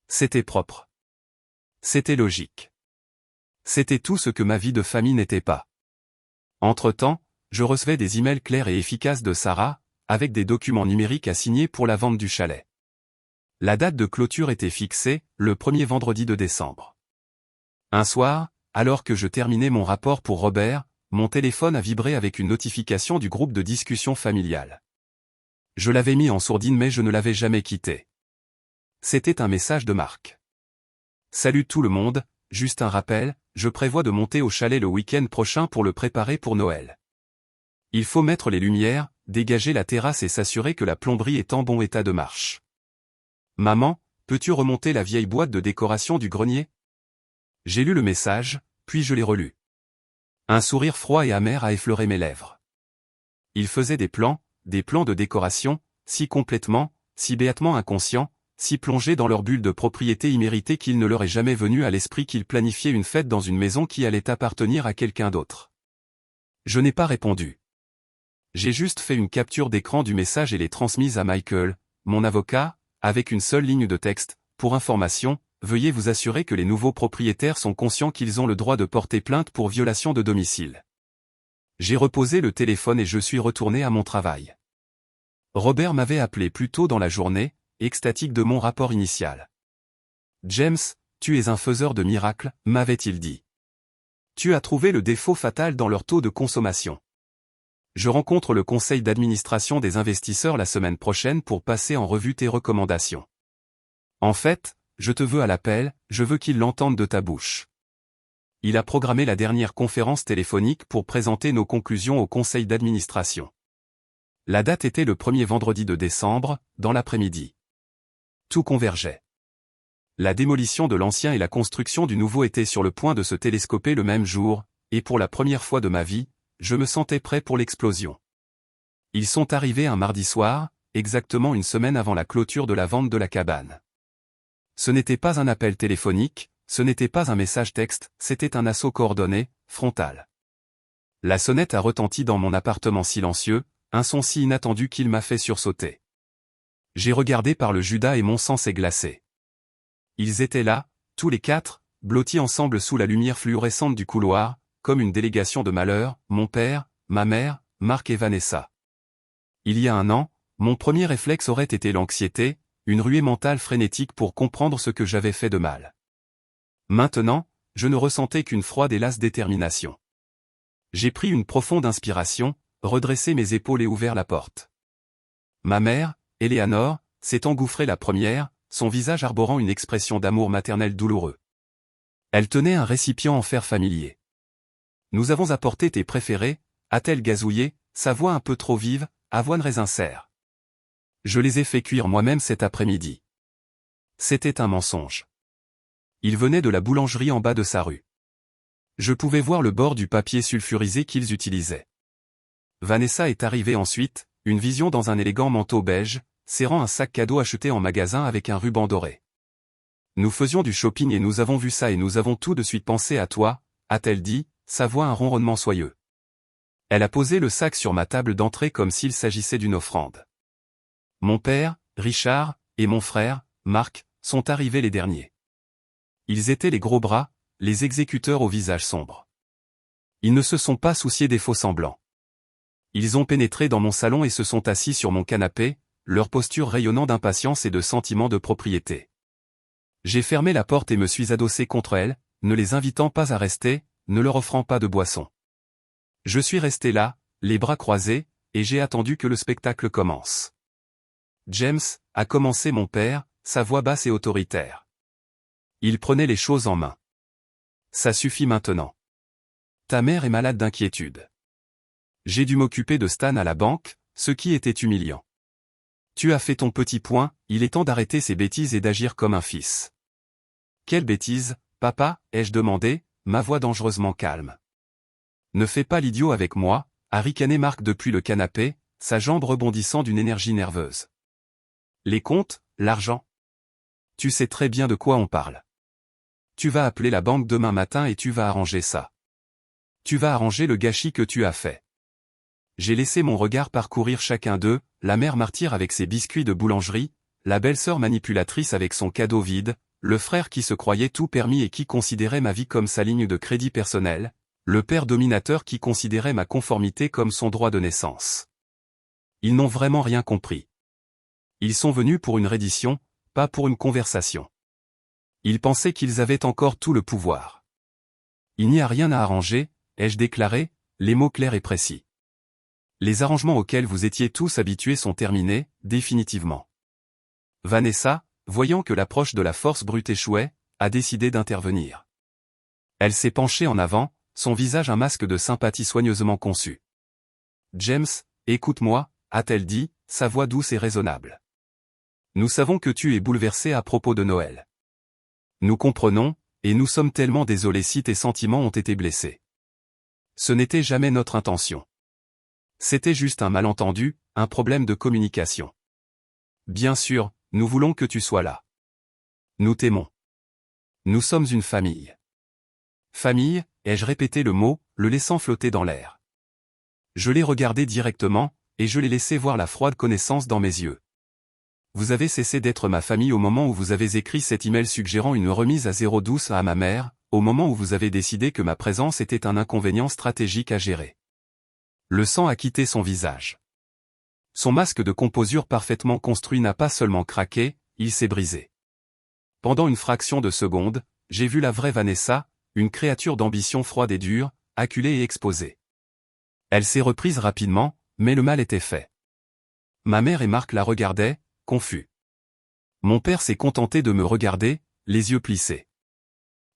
C'était propre. C'était logique. C'était tout ce que ma vie de famille n'était pas. Entre-temps, je recevais des emails clairs et efficaces de Sarah, avec des documents numériques à signer pour la vente du chalet. La date de clôture était fixée, le premier vendredi de décembre. Un soir, alors que je terminais mon rapport pour Robert, mon téléphone a vibré avec une notification du groupe de discussion familiale. Je l'avais mis en sourdine mais je ne l'avais jamais quitté. C'était un message de Marc. Salut tout le monde, juste un rappel, je prévois de monter au chalet le week-end prochain pour le préparer pour Noël. Il faut mettre les lumières, dégager la terrasse et s'assurer que la plomberie est en bon état de marche. Maman, peux-tu remonter la vieille boîte de décoration du grenier? J'ai lu le message, puis je l'ai relu. Un sourire froid et amer a effleuré mes lèvres. Il faisait des plans de décoration, si complètement, si béatement inconscients, si plongés dans leur bulle de propriété imméritée qu'il ne leur est jamais venu à l'esprit qu'ils planifiaient une fête dans une maison qui allait appartenir à quelqu'un d'autre. Je n'ai pas répondu. J'ai juste fait une capture d'écran du message et l'ai transmise à Michael, mon avocat, avec une seule ligne de texte. Pour information, veuillez vous assurer que les nouveaux propriétaires sont conscients qu'ils ont le droit de porter plainte pour violation de domicile. J'ai reposé le téléphone et je suis retourné à mon travail. Robert m'avait appelé plus tôt dans la journée, extatique de mon rapport initial. James, tu es un faiseur de miracles, m'avait-il dit. Tu as trouvé le défaut fatal dans leur taux de consommation. Je rencontre le conseil d'administration des investisseurs la semaine prochaine pour passer en revue tes recommandations. En fait, je te veux à l'appel, je veux qu'ils l'entendent de ta bouche. Il a programmé la dernière conférence téléphonique pour présenter nos conclusions au conseil d'administration. La date était le premier vendredi de décembre, dans l'après-midi. Tout convergeait. La démolition de l'ancien et la construction du nouveau étaient sur le point de se télescoper le même jour, et pour la première fois de ma vie, je me sentais prêt pour l'explosion. Ils sont arrivés un mardi soir, exactement une semaine avant la clôture de la vente de la cabane. Ce n'était pas un appel téléphonique, ce n'était pas un message texte, c'était un assaut coordonné, frontal. La sonnette a retenti dans mon appartement silencieux, un son si inattendu qu'il m'a fait sursauter. J'ai regardé par le Judas et mon sang s'est glacé. Ils étaient là, tous les quatre, blottis ensemble sous la lumière fluorescente du couloir, comme une délégation de malheur, mon père, ma mère, Marc et Vanessa. Il y a un an, mon premier réflexe aurait été l'anxiété, une ruée mentale frénétique pour comprendre ce que j'avais fait de mal. Maintenant, je ne ressentais qu'une froide et lasse détermination. J'ai pris une profonde inspiration, redressé mes épaules et ouvert la porte. Ma mère, Éléanore, s'est engouffrée la première, son visage arborant une expression d'amour maternel douloureux. Elle tenait un récipient en fer familier. Nous avons apporté tes préférés, a-t-elle gazouillé, sa voix un peu trop vive, avoine raisin serre. Je les ai fait cuire moi-même cet après-midi. C'était un mensonge. Ils venaient de la boulangerie en bas de sa rue. Je pouvais voir le bord du papier sulfurisé qu'ils utilisaient. Vanessa est arrivée ensuite, une vision dans un élégant manteau beige, serrant un sac cadeau acheté en magasin avec un ruban doré. Nous faisions du shopping et nous avons vu ça et nous avons tout de suite pensé à toi, a-t-elle dit, sa voix un ronronnement soyeux. Elle a posé le sac sur ma table d'entrée comme s'il s'agissait d'une offrande. Mon père, Richard, et mon frère, Marc, sont arrivés les derniers. Ils étaient les gros bras, les exécuteurs au visage sombre. Ils ne se sont pas souciés des faux-semblants. Ils ont pénétré dans mon salon et se sont assis sur mon canapé, leur posture rayonnant d'impatience et de sentiment de propriété. J'ai fermé la porte et me suis adossé contre elle, ne les invitant pas à rester, ne leur offrant pas de boisson. Je suis resté là, les bras croisés, et j'ai attendu que le spectacle commence. James, a commencé mon père, sa voix basse et autoritaire. Il prenait les choses en main. Ça suffit maintenant. Ta mère est malade d'inquiétude. J'ai dû m'occuper de Stan à la banque, ce qui était humiliant. Tu as fait ton petit point, il est temps d'arrêter ces bêtises et d'agir comme un fils. Quelle bêtise, papa, ai-je demandé, ma voix dangereusement calme. Ne fais pas l'idiot avec moi, a ricané Marc depuis le canapé, sa jambe rebondissant d'une énergie nerveuse. Les comptes, l'argent. Tu sais très bien de quoi on parle. Tu vas appeler la banque demain matin et tu vas arranger ça. Tu vas arranger le gâchis que tu as fait. J'ai laissé mon regard parcourir chacun d'eux, la mère martyre avec ses biscuits de boulangerie, la belle-sœur manipulatrice avec son cadeau vide, le frère qui se croyait tout permis et qui considérait ma vie comme sa ligne de crédit personnel, le père dominateur qui considérait ma conformité comme son droit de naissance. Ils n'ont vraiment rien compris. Ils sont venus pour une reddition, pas pour une conversation. Ils pensaient qu'ils avaient encore tout le pouvoir. Il n'y a rien à arranger, ai-je déclaré, les mots clairs et précis. Les arrangements auxquels vous étiez tous habitués sont terminés, définitivement. Vanessa, voyant que l'approche de la force brute échouait, a décidé d'intervenir. Elle s'est penchée en avant, son visage un masque de sympathie soigneusement conçu. James, écoute-moi, a-t-elle dit, sa voix douce et raisonnable. Nous savons que tu es bouleversé à propos de Noël. Nous comprenons, et nous sommes tellement désolés si tes sentiments ont été blessés. Ce n'était jamais notre intention. C'était juste un malentendu, un problème de communication. Bien sûr, nous voulons que tu sois là. Nous t'aimons. Nous sommes une famille. Famille, ai-je répété le mot, le laissant flotter dans l'air. Je l'ai regardé directement, et je l'ai laissé voir la froide connaissance dans mes yeux. Vous avez cessé d'être ma famille au moment où vous avez écrit cet email suggérant une remise à 0,12 à ma mère, au moment où vous avez décidé que ma présence était un inconvénient stratégique à gérer. Le sang a quitté son visage. Son masque de composure parfaitement construit n'a pas seulement craqué, il s'est brisé. Pendant une fraction de seconde, j'ai vu la vraie Vanessa, une créature d'ambition froide et dure, acculée et exposée. Elle s'est reprise rapidement, mais le mal était fait. Ma mère et Marc la regardaient, confus. Mon père s'est contenté de me regarder, les yeux plissés.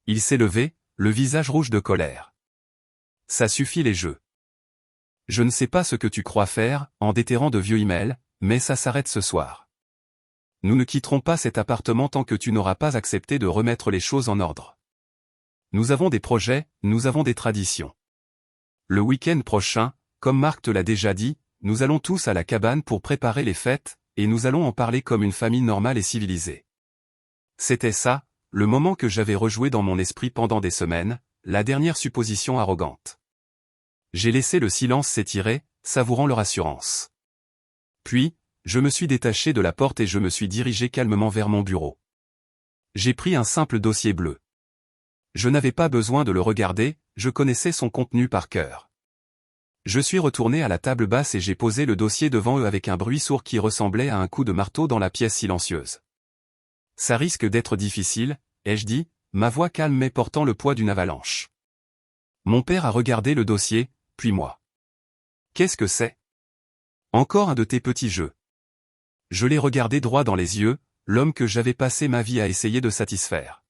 Il s'est levé, le visage rouge de colère. Ça suffit les jeux. Je ne sais pas ce que tu crois faire, en déterrant de vieux emails, mais ça s'arrête ce soir. Nous ne quitterons pas cet appartement tant que tu n'auras pas accepté de remettre les choses en ordre. Nous avons des projets, nous avons des traditions. Le week-end prochain, comme Marc te l'a déjà dit, nous allons tous à la cabane pour préparer les fêtes, et nous allons en parler comme une famille normale et civilisée. C'était ça, le moment que j'avais rejoué dans mon esprit pendant des semaines, la dernière supposition arrogante. J'ai laissé le silence s'étirer, savourant leur assurance. Puis, je me suis détaché de la porte et je me suis dirigé calmement vers mon bureau. J'ai pris un simple dossier bleu. Je n'avais pas besoin de le regarder, je connaissais son contenu par cœur. Je suis retourné à la table basse et j'ai posé le dossier devant eux avec un bruit sourd qui ressemblait à un coup de marteau dans la pièce silencieuse. Ça risque d'être difficile, ai-je dit, ma voix calme mais portant le poids d'une avalanche. Mon père a regardé le dossier, puis moi. Qu'est-ce que c'est? Encore un de tes petits jeux. Je l'ai regardé droit dans les yeux, l'homme que j'avais passé ma vie à essayer de satisfaire.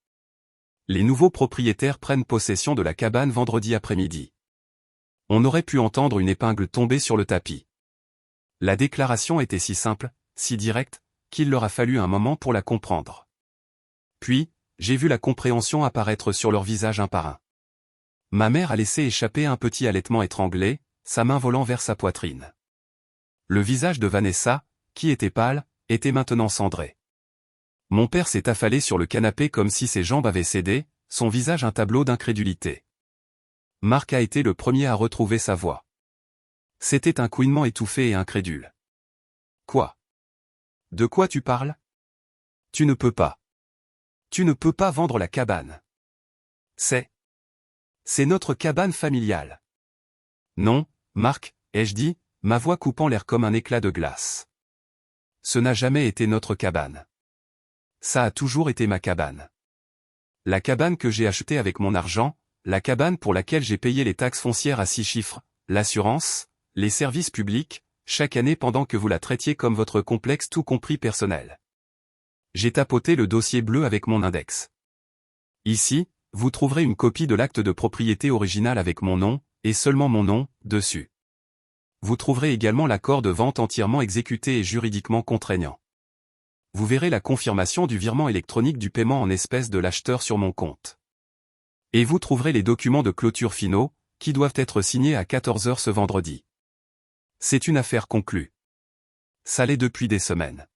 Les nouveaux propriétaires prennent possession de la cabane vendredi après-midi. On aurait pu entendre une épingle tomber sur le tapis. La déclaration était si simple, si directe, qu'il leur a fallu un moment pour la comprendre. Puis, j'ai vu la compréhension apparaître sur leur visage un par un. Ma mère a laissé échapper un petit halètement étranglé, sa main volant vers sa poitrine. Le visage de Vanessa, qui était pâle, était maintenant cendré. Mon père s'est affalé sur le canapé comme si ses jambes avaient cédé, son visage un tableau d'incrédulité. Marc a été le premier à retrouver sa voix. C'était un couinement étouffé et incrédule. Quoi? De quoi tu parles? Tu ne peux pas. Tu ne peux pas vendre la cabane. C'est notre cabane familiale. Non, Marc, ai-je dit, ma voix coupant l'air comme un éclat de glace. Ce n'a jamais été notre cabane. Ça a toujours été ma cabane. La cabane que j'ai achetée avec mon argent, la cabane pour laquelle j'ai payé les taxes foncières à 6 chiffres, l'assurance, les services publics, chaque année pendant que vous la traitiez comme votre complexe tout compris personnel. J'ai tapoté le dossier bleu avec mon index. Ici, vous trouverez une copie de l'acte de propriété original avec mon nom, et seulement mon nom, dessus. Vous trouverez également l'accord de vente entièrement exécuté et juridiquement contraignant. Vous verrez la confirmation du virement électronique du paiement en espèces de l'acheteur sur mon compte. Et vous trouverez les documents de clôture finaux, qui doivent être signés à 14 h ce vendredi. C'est une affaire conclue. Ça l'est depuis des semaines.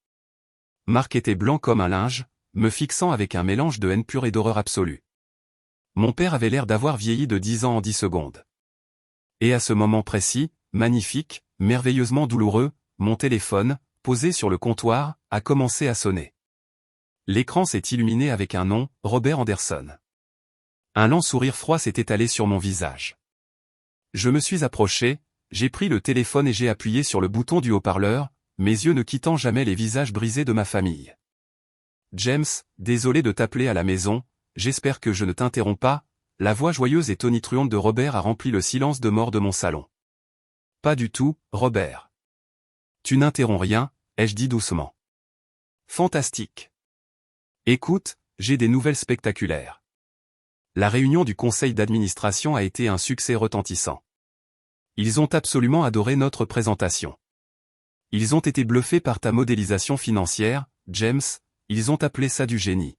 Marc était blanc comme un linge, me fixant avec un mélange de haine pure et d'horreur absolue. Mon père avait l'air d'avoir vieilli de 10 ans en 10 secondes. Et à ce moment précis, magnifique, merveilleusement douloureux, mon téléphone, posé sur le comptoir, a commencé à sonner. L'écran s'est illuminé avec un nom, Robert Anderson. Un lent sourire froid s'est étalé sur mon visage. Je me suis approché, j'ai pris le téléphone et j'ai appuyé sur le bouton du haut-parleur, mes yeux ne quittant jamais les visages brisés de ma famille. James, désolé de t'appeler à la maison, j'espère que je ne t'interromps pas, la voix joyeuse et tonitruante de Robert a rempli le silence de mort de mon salon. Pas du tout, Robert. Tu n'interromps rien, ai-je dit doucement. Fantastique. Écoute, j'ai des nouvelles spectaculaires. La réunion du conseil d'administration a été un succès retentissant. Ils ont absolument adoré notre présentation. Ils ont été bluffés par ta modélisation financière, James, ils ont appelé ça du génie.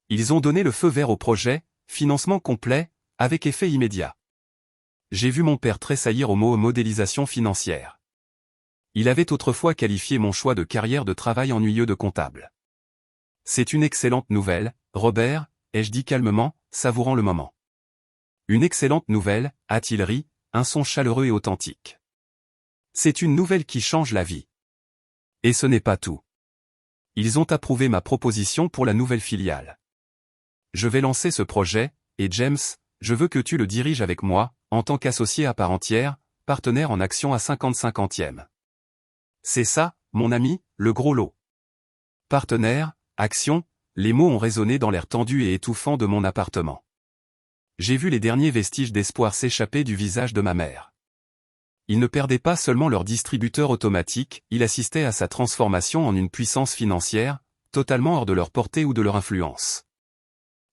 Ils ont donné le feu vert au projet, financement complet, avec effet immédiat. J'ai vu mon père tressaillir au mot modélisation financière. Il avait autrefois qualifié mon choix de carrière de travail ennuyeux de comptable. C'est une excellente nouvelle, Robert, ai-je dit calmement, savourant le moment. Une excellente nouvelle, a-t-il ri, un son chaleureux et authentique. C'est une nouvelle qui change la vie. Et ce n'est pas tout. Ils ont approuvé ma proposition pour la nouvelle filiale. Je vais lancer ce projet, et James, je veux que tu le diriges avec moi, en tant qu'associé à part entière, partenaire en action à 50/50. C'est ça, mon ami, le gros lot. Partenaire, action, les mots ont résonné dans l'air tendu et étouffant de mon appartement. J'ai vu les derniers vestiges d'espoir s'échapper du visage de ma mère. Ils ne perdaient pas seulement leur distributeur automatique, ils assistaient à sa transformation en une puissance financière, totalement hors de leur portée ou de leur influence.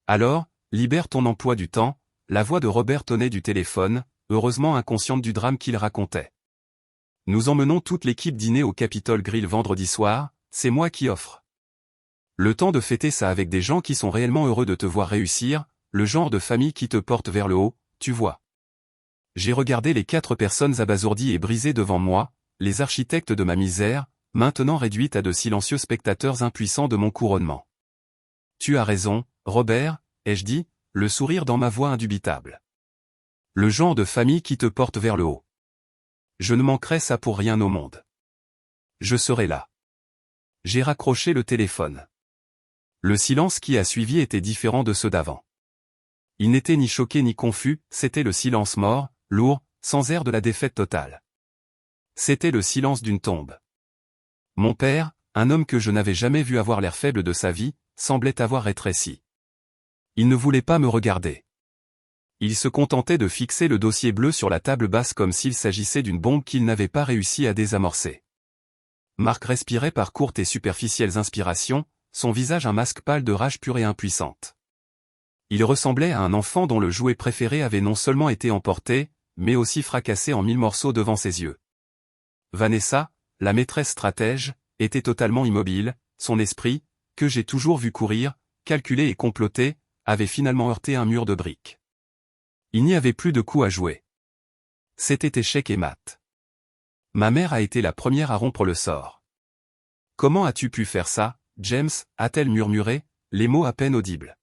Alors, libère ton emploi du temps, la voix de Robert tonnait du téléphone, heureusement inconsciente du drame qu'il racontait. Nous emmenons toute l'équipe dîner au Capitol Grill vendredi soir, c'est moi qui offre. Le temps de fêter ça avec des gens qui sont réellement heureux de te voir réussir, le genre de famille qui te porte vers le haut, tu vois. J'ai regardé les 4 personnes abasourdies et brisées devant moi, les architectes de ma misère, maintenant réduites à de silencieux spectateurs impuissants de mon couronnement. Tu as raison, Robert, ai-je dit, le sourire dans ma voix indubitable. Le genre de famille qui te porte vers le haut. Je ne manquerai ça pour rien au monde. Je serai là. J'ai raccroché le téléphone. Le silence qui a suivi était différent de ceux d'avant. Il n'était ni choqué ni confus, c'était le silence mort, lourd, sans air de la défaite totale. C'était le silence d'une tombe. Mon père, un homme que je n'avais jamais vu avoir l'air faible de sa vie, semblait avoir rétréci. Il ne voulait pas me regarder. Il se contentait de fixer le dossier bleu sur la table basse comme s'il s'agissait d'une bombe qu'il n'avait pas réussi à désamorcer. Marc respirait par courtes et superficielles inspirations, son visage un masque pâle de rage pure et impuissante. Il ressemblait à un enfant dont le jouet préféré avait non seulement été emporté, mais aussi fracassé en 1000 morceaux devant ses yeux. Vanessa, la maîtresse stratège, était totalement immobile, son esprit, que j'ai toujours vu courir, calculer et comploter, avait finalement heurté un mur de briques. Il n'y avait plus de coups à jouer. C'était échec et mat. Ma mère a été la première à rompre le sort. « Comment as-tu pu faire ça, James » a-t-elle murmuré, les mots à peine audibles.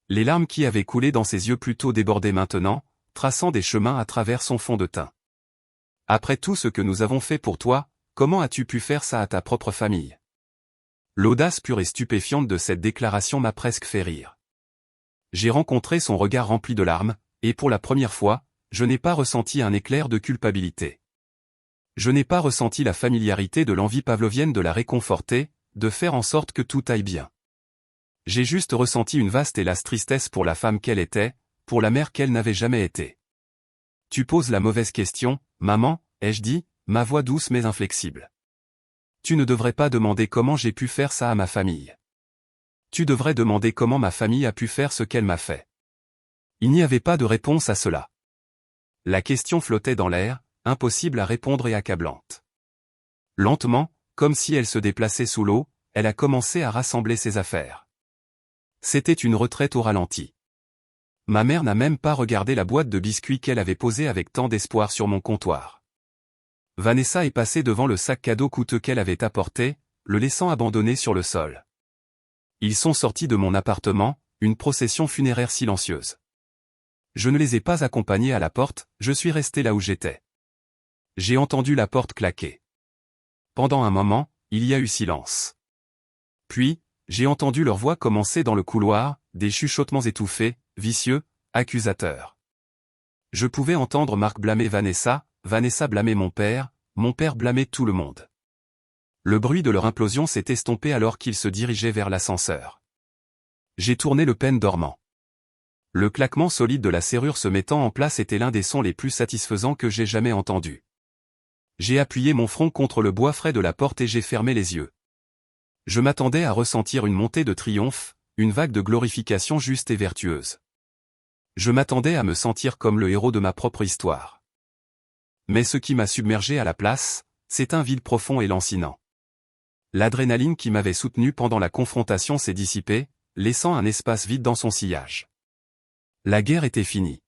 Les larmes qui avaient coulé dans ses yeux plutôt débordaient maintenant, traçant des chemins à travers son fond de teint. « Après tout ce que nous avons fait pour toi, comment as-tu pu faire ça à ta propre famille ?» L'audace pure et stupéfiante de cette déclaration m'a presque fait rire. J'ai rencontré son regard rempli de larmes, et pour la première fois, je n'ai pas ressenti un éclair de culpabilité. Je n'ai pas ressenti la familiarité de l'envie pavlovienne de la réconforter, de faire en sorte que tout aille bien. J'ai juste ressenti une vaste et lasse tristesse pour la femme qu'elle était, pour la mère qu'elle n'avait jamais été. « Tu poses la mauvaise question, maman » ai-je dit, ma voix douce mais inflexible. « Tu ne devrais pas demander comment j'ai pu faire ça à ma famille. Tu devrais demander comment ma famille a pu faire ce qu'elle m'a fait. » Il n'y avait pas de réponse à cela. La question flottait dans l'air, impossible à répondre et accablante. Lentement, comme si elle se déplaçait sous l'eau, elle a commencé à rassembler ses affaires. C'était une retraite au ralenti. Ma mère n'a même pas regardé la boîte de biscuits qu'elle avait posée avec tant d'espoir sur mon comptoir. Vanessa est passée devant le sac cadeau coûteux qu'elle avait apporté, le laissant abandonné sur le sol. Ils sont sortis de mon appartement, une procession funéraire silencieuse. Je ne les ai pas accompagnés à la porte, je suis resté là où j'étais. J'ai entendu la porte claquer. Pendant un moment, il y a eu silence. Puis, j'ai entendu leur voix commencer dans le couloir, des chuchotements étouffés, vicieux, accusateurs. Je pouvais entendre Marc blâmer Vanessa, Vanessa blâmer mon père blâmer tout le monde. Le bruit de leur implosion s'est estompé alors qu'ils se dirigeaient vers l'ascenseur. J'ai tourné le pêne dormant. Le claquement solide de la serrure se mettant en place était l'un des sons les plus satisfaisants que j'ai jamais entendus. J'ai appuyé mon front contre le bois frais de la porte et j'ai fermé les yeux. Je m'attendais à ressentir une montée de triomphe, une vague de glorification juste et vertueuse. Je m'attendais à me sentir comme le héros de ma propre histoire. Mais ce qui m'a submergé à la place, c'est un vide profond et lancinant. L'adrénaline qui m'avait soutenu pendant la confrontation s'est dissipée, laissant un espace vide dans son sillage. La guerre était finie.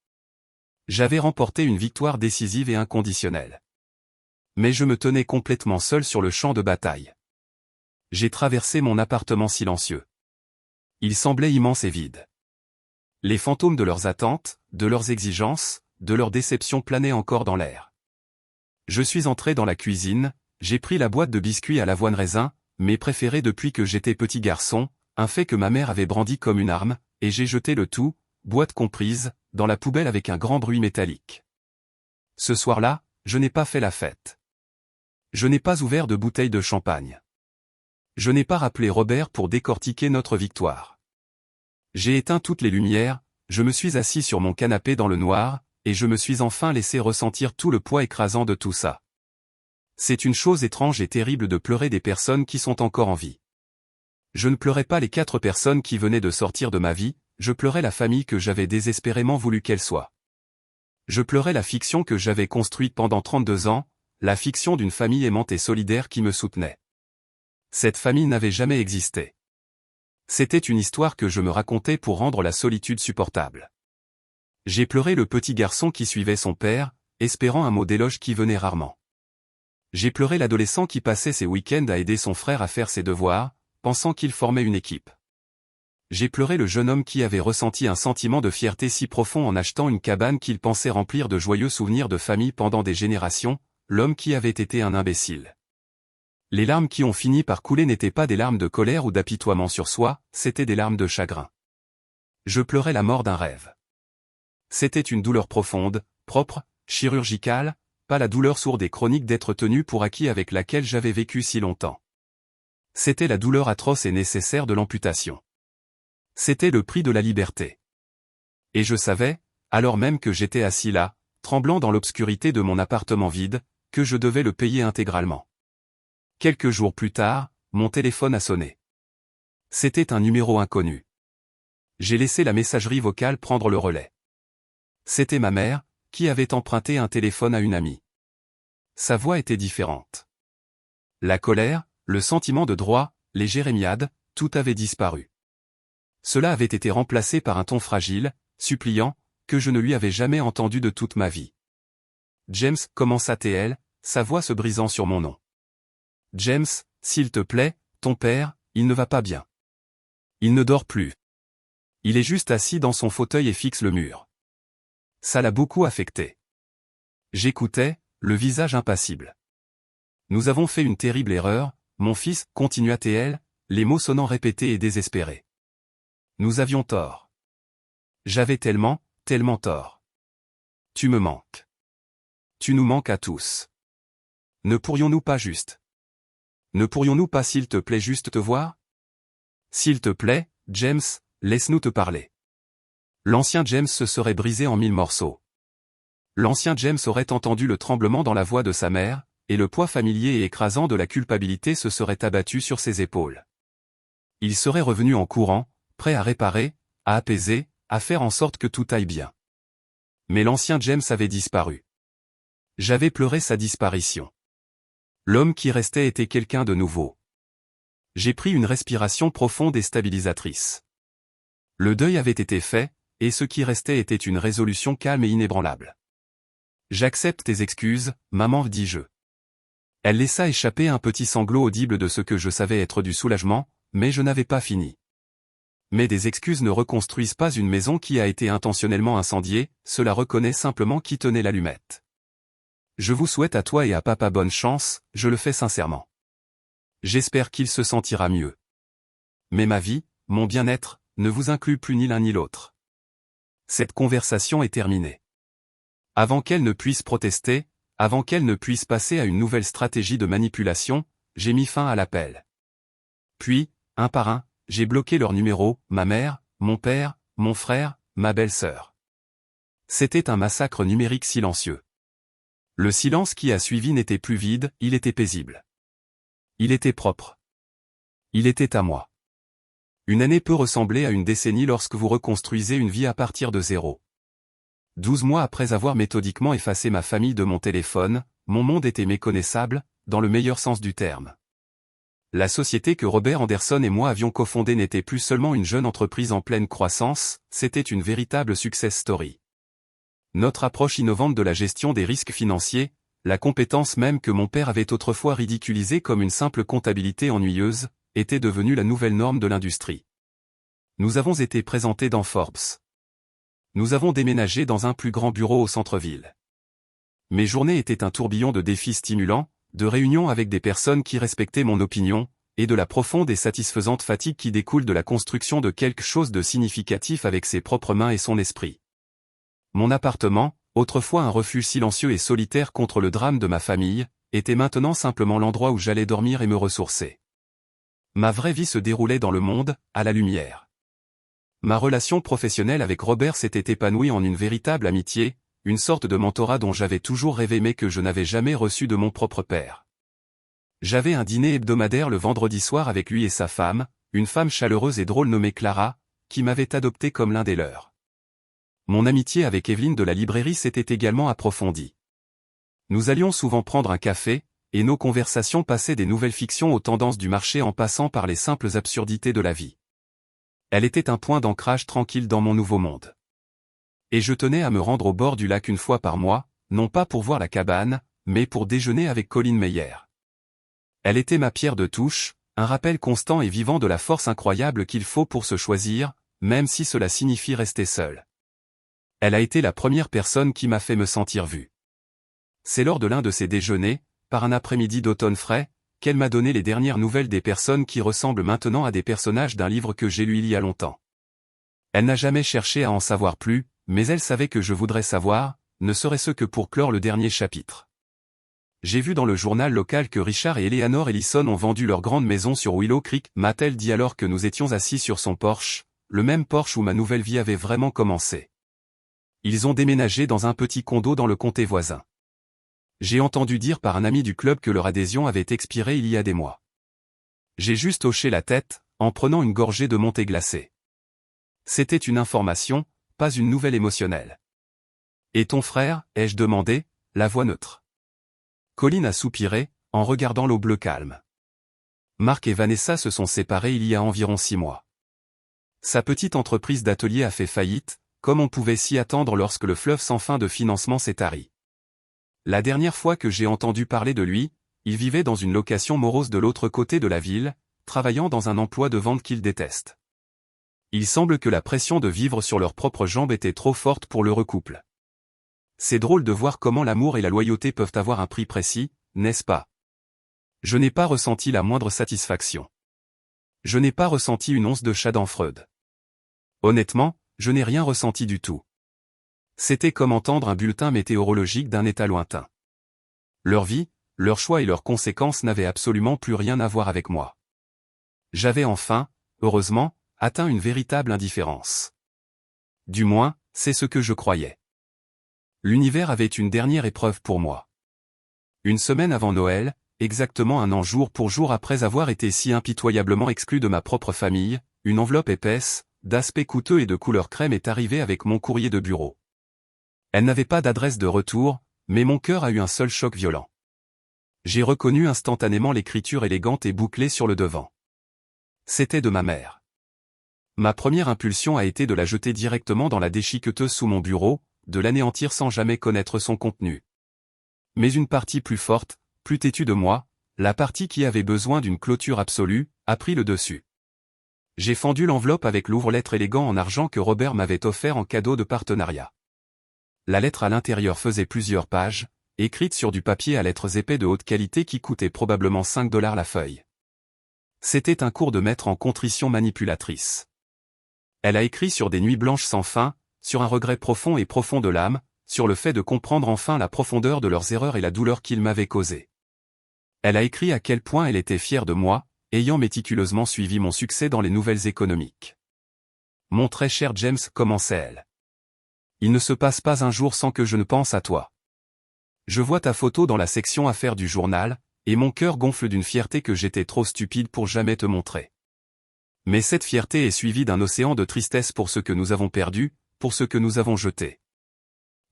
J'avais remporté une victoire décisive et inconditionnelle. Mais je me tenais complètement seul sur le champ de bataille. J'ai traversé mon appartement silencieux. Il semblait immense et vide. Les fantômes de leurs attentes, de leurs exigences, de leurs déceptions planaient encore dans l'air. Je suis entré dans la cuisine, j'ai pris la boîte de biscuits à l'avoine raisin, mes préférés depuis que j'étais petit garçon, un fait que ma mère avait brandi comme une arme, et j'ai jeté le tout, boîte comprise, dans la poubelle avec un grand bruit métallique. Ce soir-là, je n'ai pas fait la fête. Je n'ai pas ouvert de bouteille de champagne. Je n'ai pas rappelé Robert pour décortiquer notre victoire. J'ai éteint toutes les lumières, je me suis assis sur mon canapé dans le noir, et je me suis enfin laissé ressentir tout le poids écrasant de tout ça. C'est une chose étrange et terrible de pleurer des personnes qui sont encore en vie. Je ne pleurais pas les 4 personnes qui venaient de sortir de ma vie, je pleurais la famille que j'avais désespérément voulu qu'elle soit. Je pleurais la fiction que j'avais construite pendant 32 ans, la fiction d'une famille aimante et solidaire qui me soutenait. Cette famille n'avait jamais existé. C'était une histoire que je me racontais pour rendre la solitude supportable. J'ai pleuré le petit garçon qui suivait son père, espérant un mot d'éloge qui venait rarement. J'ai pleuré l'adolescent qui passait ses week-ends à aider son frère à faire ses devoirs, pensant qu'il formait une équipe. J'ai pleuré le jeune homme qui avait ressenti un sentiment de fierté si profond en achetant une cabane qu'il pensait remplir de joyeux souvenirs de famille pendant des générations, l'homme qui avait été un imbécile. Les larmes qui ont fini par couler n'étaient pas des larmes de colère ou d'apitoiement sur soi, c'étaient des larmes de chagrin. Je pleurais la mort d'un rêve. C'était une douleur profonde, propre, chirurgicale, pas la douleur sourde et chronique d'être tenu pour acquis avec laquelle j'avais vécu si longtemps. C'était la douleur atroce et nécessaire de l'amputation. C'était le prix de la liberté. Et je savais, alors même que j'étais assis là, tremblant dans l'obscurité de mon appartement vide, que je devais le payer intégralement. Quelques jours plus tard, mon téléphone a sonné. C'était un numéro inconnu. J'ai laissé la messagerie vocale prendre le relais. C'était ma mère, qui avait emprunté un téléphone à une amie. Sa voix était différente. La colère, le sentiment de droit, les jérémiades, tout avait disparu. Cela avait été remplacé par un ton fragile, suppliant, que je ne lui avais jamais entendu de toute ma vie. « James, commença-t-elle, sa voix se brisant sur mon nom. « James, s'il te plaît, ton père, il ne va pas bien. Il ne dort plus. Il est juste assis dans son fauteuil et fixe le mur. Ça l'a beaucoup affecté. » J'écoutais, le visage impassible. « Nous avons fait une terrible erreur, mon fils, continua-t-elle, les mots sonnant répétés et désespérés. Nous avions tort. J'avais tellement tort. Tu me manques. Tu nous manques à tous. Ne pourrions-nous pas juste? Ne pourrions-nous pas s'il te plaît juste te voir? S'il te plaît, James, laisse-nous te parler. » L'ancien James se serait brisé en 1000 morceaux. L'ancien James aurait entendu le tremblement dans la voix de sa mère, et le poids familier et écrasant de la culpabilité se serait abattu sur ses épaules. Il serait revenu en courant, prêt à réparer, à apaiser, à faire en sorte que tout aille bien. Mais l'ancien James avait disparu. J'avais pleuré sa disparition. L'homme qui restait était quelqu'un de nouveau. J'ai pris une respiration profonde et stabilisatrice. Le deuil avait été fait, et ce qui restait était une résolution calme et inébranlable. « J'accepte tes excuses, maman, dis-je. » Elle laissa échapper un petit sanglot audible de ce que je savais être du soulagement, mais je n'avais pas fini. Mais des excuses ne reconstruisent pas une maison qui a été intentionnellement incendiée, cela reconnaît simplement qui tenait l'allumette. Je vous souhaite à toi et à papa bonne chance, je le fais sincèrement. J'espère qu'il se sentira mieux. Mais ma vie, mon bien-être, ne vous inclut plus ni l'un ni l'autre. Cette conversation est terminée. Avant qu'elle ne puisse protester, avant qu'elle ne puisse passer à une nouvelle stratégie de manipulation, j'ai mis fin à l'appel. Puis, un par un, j'ai bloqué leurs numéros, ma mère, mon père, mon frère, ma belle-sœur. C'était un massacre numérique silencieux. Le silence qui a suivi n'était plus vide, il était paisible. Il était propre. Il était à moi. Une année peut ressembler à une décennie lorsque vous reconstruisez une vie à partir de zéro. 12 mois après avoir méthodiquement effacé ma famille de mon téléphone, mon monde était méconnaissable, dans le meilleur sens du terme. La société que Robert Anderson et moi avions cofondée n'était plus seulement une jeune entreprise en pleine croissance, c'était une véritable success story. Notre approche innovante de la gestion des risques financiers, la compétence même que mon père avait autrefois ridiculisée comme une simple comptabilité ennuyeuse, était devenue la nouvelle norme de l'industrie. Nous avons été présentés dans Forbes. Nous avons déménagé dans un plus grand bureau au centre-ville. Mes journées étaient un tourbillon de défis stimulants, de réunions avec des personnes qui respectaient mon opinion, et de la profonde et satisfaisante fatigue qui découle de la construction de quelque chose de significatif avec ses propres mains et son esprit. Mon appartement, autrefois un refuge silencieux et solitaire contre le drame de ma famille, était maintenant simplement l'endroit où j'allais dormir et me ressourcer. Ma vraie vie se déroulait dans le monde, à la lumière. Ma relation professionnelle avec Robert s'était épanouie en une véritable amitié, une sorte de mentorat dont j'avais toujours rêvé mais que je n'avais jamais reçu de mon propre père. J'avais un dîner hebdomadaire le vendredi soir avec lui et sa femme, une femme chaleureuse et drôle nommée Clara, qui m'avait adopté comme l'un des leurs. Mon amitié avec Evelyne de la librairie s'était également approfondie. Nous allions souvent prendre un café, et nos conversations passaient des nouvelles fictions aux tendances du marché en passant par les simples absurdités de la vie. Elle était un point d'ancrage tranquille dans mon nouveau monde. Et je tenais à me rendre au bord du lac une fois par mois, non pas pour voir la cabane, mais pour déjeuner avec Colin Meyer. Elle était ma pierre de touche, Un rappel constant et vivant de la force incroyable qu'il faut pour se choisir, même si cela signifie rester seul. Elle a été la première personne qui m'a fait me sentir vu. C'est lors de l'un de ces déjeuners, par un après-midi d'automne frais, qu'elle m'a donné les dernières nouvelles des personnes qui ressemblent maintenant à des personnages d'un livre que j'ai lu il y a longtemps. Elle n'a jamais cherché à en savoir plus, mais elle savait que je voudrais savoir, ne serait-ce que pour clore le dernier chapitre. J'ai vu dans le journal local que Richard et Eleanor Ellison ont vendu leur grande maison sur Willow Creek, m'a-t-elle dit alors que nous étions assis sur son porche, le même porche où ma nouvelle vie avait vraiment commencé. Ils ont déménagé dans un petit condo dans le comté voisin. J'ai entendu dire par un ami du club que leur adhésion avait expiré il y a des mois. J'ai juste hoché la tête, en prenant une gorgée de montée glacée. C'était une information, pas une nouvelle émotionnelle. Et ton frère, ai-je demandé, la voix neutre. Colin a soupiré, en regardant l'eau bleue calme. Mark et Vanessa se sont séparés il y a environ 6 mois. Sa petite entreprise d'atelier a fait faillite, comme on pouvait s'y attendre lorsque le fleuve sans fin de financement s'est tari. La dernière fois que j'ai entendu parler de lui, il vivait dans une location morose de l'autre côté de la ville, travaillant dans un emploi de vente qu'il déteste. Il semble que la pression de vivre sur leurs propres jambes était trop forte pour l'heureux couple. C'est drôle de voir comment l'amour et la loyauté peuvent avoir un prix précis, n'est-ce pas? Je n'ai pas ressenti la moindre satisfaction. Je n'ai pas ressenti une once de schadenfreude. Honnêtement, je n'ai rien ressenti du tout. C'était comme entendre un bulletin météorologique d'un état lointain. Leur vie, leurs choix et leurs conséquences n'avaient absolument plus rien à voir avec moi. J'avais enfin, heureusement, atteint une véritable indifférence. Du moins, c'est ce que je croyais. L'univers avait une dernière épreuve pour moi. Une semaine avant Noël, exactement 1 an jour pour jour après avoir été si impitoyablement exclu de ma propre famille, une enveloppe épaisse, d'aspect coûteux et de couleur crème est arrivée avec mon courrier de bureau. Elle n'avait pas d'adresse de retour, mais mon cœur a eu un seul choc violent. J'ai reconnu instantanément l'écriture élégante et bouclée sur le devant. C'était de ma mère. Ma première impulsion a été de la jeter directement dans la déchiqueteuse sous mon bureau, de l'anéantir sans jamais connaître son contenu. Mais une partie plus forte, plus têtue de moi, la partie qui avait besoin d'une clôture absolue, a pris le dessus. J'ai fendu l'enveloppe avec l'ouvre-lettre élégant en argent que Robert m'avait offert en cadeau de partenariat. La lettre à l'intérieur faisait plusieurs pages, écrite sur du papier à lettres épais de haute qualité qui coûtait probablement $5 la feuille. C'était un cours de maître en contrition manipulatrice. Elle a écrit sur des nuits blanches sans fin, sur un regret profond et profond de l'âme, sur le fait de comprendre enfin la profondeur de leurs erreurs et la douleur qu'ils m'avaient causée. Elle a écrit à quel point elle était fière de moi, ayant méticuleusement suivi mon succès dans les nouvelles économiques. Mon très cher James, commençait-elle. Il ne se passe pas un jour sans que je ne pense à toi. Je vois ta photo dans la section affaires du journal, et mon cœur gonfle d'une fierté que j'étais trop stupide pour jamais te montrer. Mais cette fierté est suivie d'un océan de tristesse pour ce que nous avons perdu, pour ce que nous avons jeté.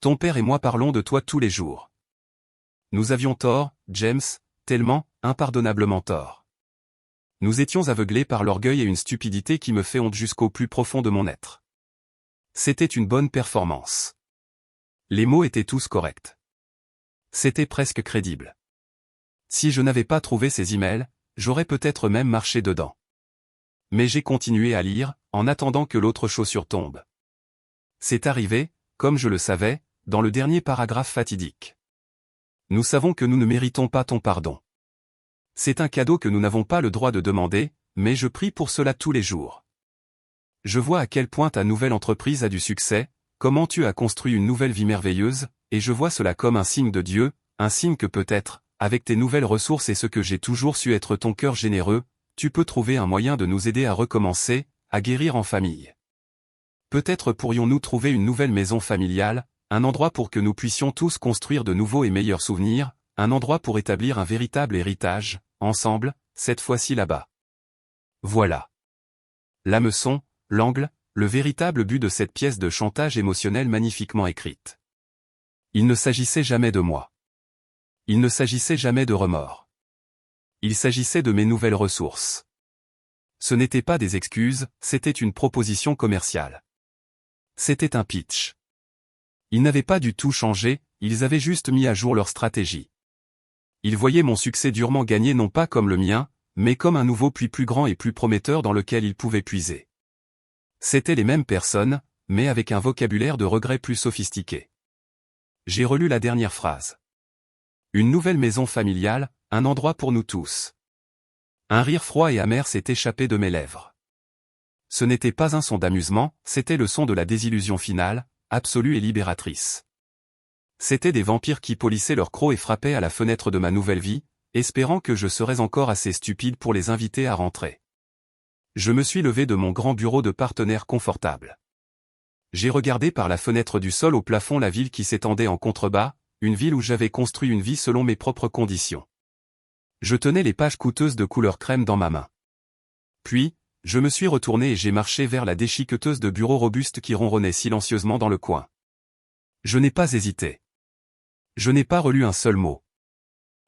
Ton père et moi parlons de toi tous les jours. Nous avions tort, James, tellement, impardonnablement tort. Nous étions aveuglés par l'orgueil et une stupidité qui me fait honte jusqu'au plus profond de mon être. C'était une bonne performance. Les mots étaient tous corrects. C'était presque crédible. Si je n'avais pas trouvé ces emails, j'aurais peut-être même marché dedans. Mais j'ai continué à lire, en attendant que l'autre chaussure tombe. C'est arrivé, comme je le savais, dans le dernier paragraphe fatidique. Nous savons que nous ne méritons pas ton pardon. C'est un cadeau que nous n'avons pas le droit de demander, mais je prie pour cela tous les jours. Je vois à quel point ta nouvelle entreprise a du succès, comment tu as construit une nouvelle vie merveilleuse, et je vois cela comme un signe de Dieu, un signe que peut-être, avec tes nouvelles ressources et ce que j'ai toujours su être ton cœur généreux, tu peux trouver un moyen de nous aider à recommencer, à guérir en famille. Peut-être pourrions-nous trouver une nouvelle maison familiale, un endroit pour que nous puissions tous construire de nouveaux et meilleurs souvenirs, un endroit pour établir un véritable héritage, ensemble, cette fois-ci là-bas. Voilà. L'hameçon, l'angle, le véritable but de cette pièce de chantage émotionnel magnifiquement écrite. Il ne s'agissait jamais de moi. Il ne s'agissait jamais de remords. Il s'agissait de mes nouvelles ressources. Ce n'était pas des excuses, c'était une proposition commerciale. C'était un pitch. Ils n'avaient pas du tout changé, ils avaient juste mis à jour leur stratégie. Ils voyaient mon succès durement gagné non pas comme le mien, mais comme un nouveau puits plus grand et plus prometteur dans lequel il pouvait puiser. C'étaient les mêmes personnes, mais avec un vocabulaire de regret plus sophistiqué. J'ai relu la dernière phrase. Une nouvelle maison familiale, un endroit pour nous tous. Un rire froid et amer s'est échappé de mes lèvres. Ce n'était pas un son d'amusement, c'était le son de la désillusion finale, absolue et libératrice. C'étaient des vampires qui polissaient leurs crocs et frappaient à la fenêtre de ma nouvelle vie, espérant que je serais encore assez stupide pour les inviter à rentrer. Je me suis levé de mon grand bureau de partenaire confortable. J'ai regardé par la fenêtre du sol au plafond la ville qui s'étendait en contrebas, une ville où j'avais construit une vie selon mes propres conditions. Je tenais les pages coûteuses de couleur crème dans ma main. Puis, je me suis retourné et j'ai marché vers la déchiqueteuse de bureaux robustes qui ronronnait silencieusement dans le coin. Je n'ai pas hésité. Je n'ai pas relu un seul mot.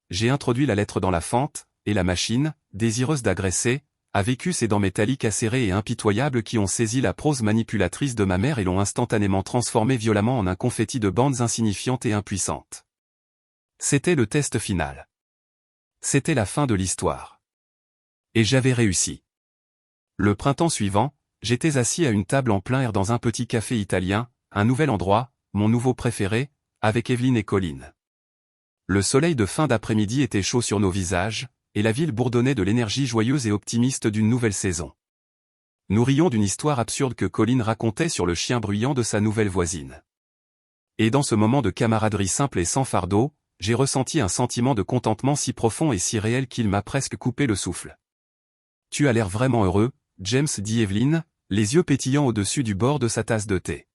J'ai introduit la lettre dans la fente, et la machine, désireuse d'agresser, a vécu ses dents métalliques acérées et impitoyables qui ont saisi la prose manipulatrice de ma mère et l'ont instantanément transformée violemment en un confetti de bandes insignifiantes et impuissantes. C'était le test final. C'était la fin de l'histoire. Et j'avais réussi. Le printemps suivant, j'étais assis à une table en plein air dans un petit café italien, un nouvel endroit, mon nouveau préféré, avec Evelyne et Colline. Le soleil de fin d'après-midi était chaud sur nos visages, et la ville bourdonnait de l'énergie joyeuse et optimiste d'une nouvelle saison. Nous rions d'une histoire absurde que Colline racontait sur le chien bruyant de sa nouvelle voisine. Et dans ce moment de camaraderie simple et sans fardeau, j'ai ressenti un sentiment de contentement si profond et si réel qu'il m'a presque coupé le souffle. « Tu as l'air vraiment heureux, James, dit Evelyne, les yeux pétillants au-dessus du bord de sa tasse de thé.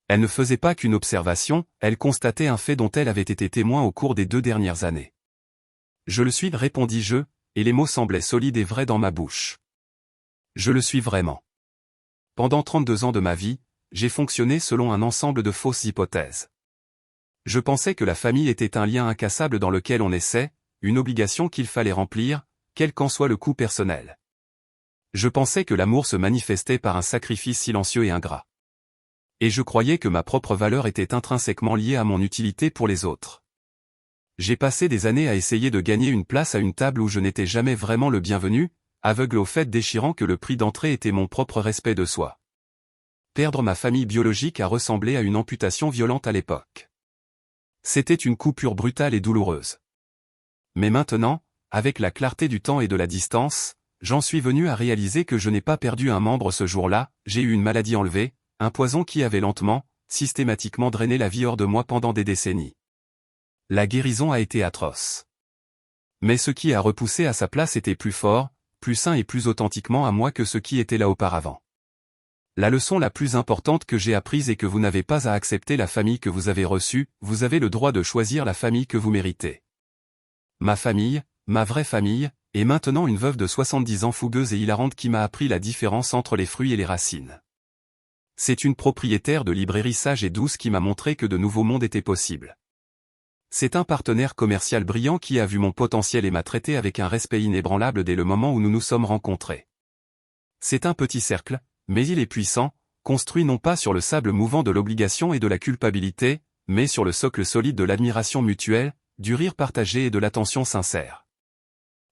Elle ne faisait pas qu'une observation, elle constatait un fait dont elle avait été témoin au cours des 2 dernières années. Je le suis, répondis-je, et les mots semblaient solides et vrais dans ma bouche. Je le suis vraiment. Pendant 32 ans de ma vie, j'ai fonctionné selon un ensemble de fausses hypothèses. Je pensais que la famille était un lien incassable dans lequel on essaie, une obligation qu'il fallait remplir, quel qu'en soit le coût personnel. Je pensais que l'amour se manifestait par un sacrifice silencieux et ingrat. Et je croyais que ma propre valeur était intrinsèquement liée à mon utilité pour les autres. J'ai passé des années à essayer de gagner une place à une table où je n'étais jamais vraiment le bienvenu, aveugle au fait déchirant que le prix d'entrée était mon propre respect de soi. Perdre ma famille biologique a ressemblé à une amputation violente à l'époque. C'était une coupure brutale et douloureuse. Mais maintenant, avec la clarté du temps et de la distance, j'en suis venu à réaliser que je n'ai pas perdu un membre ce jour-là, j'ai eu une maladie enlevée, un poison qui avait lentement, systématiquement drainé la vie hors de moi pendant des décennies. La guérison a été atroce. Mais ce qui a repoussé à sa place était plus fort, plus sain et plus authentiquement à moi que ce qui était là auparavant. La leçon la plus importante que j'ai apprise est que vous n'avez pas à accepter la famille que vous avez reçue, vous avez le droit de choisir la famille que vous méritez. Ma famille, ma vraie famille, est maintenant une veuve de 70 ans fougueuse et hilarante qui m'a appris la différence entre les fruits et les racines. C'est une propriétaire de librairie sage et douce qui m'a montré que de nouveaux mondes étaient possibles. C'est un partenaire commercial brillant qui a vu mon potentiel et m'a traité avec un respect inébranlable dès le moment où nous nous sommes rencontrés. C'est un petit cercle, mais il est puissant, construit non pas sur le sable mouvant de l'obligation et de la culpabilité, mais sur le socle solide de l'admiration mutuelle, du rire partagé et de l'attention sincère.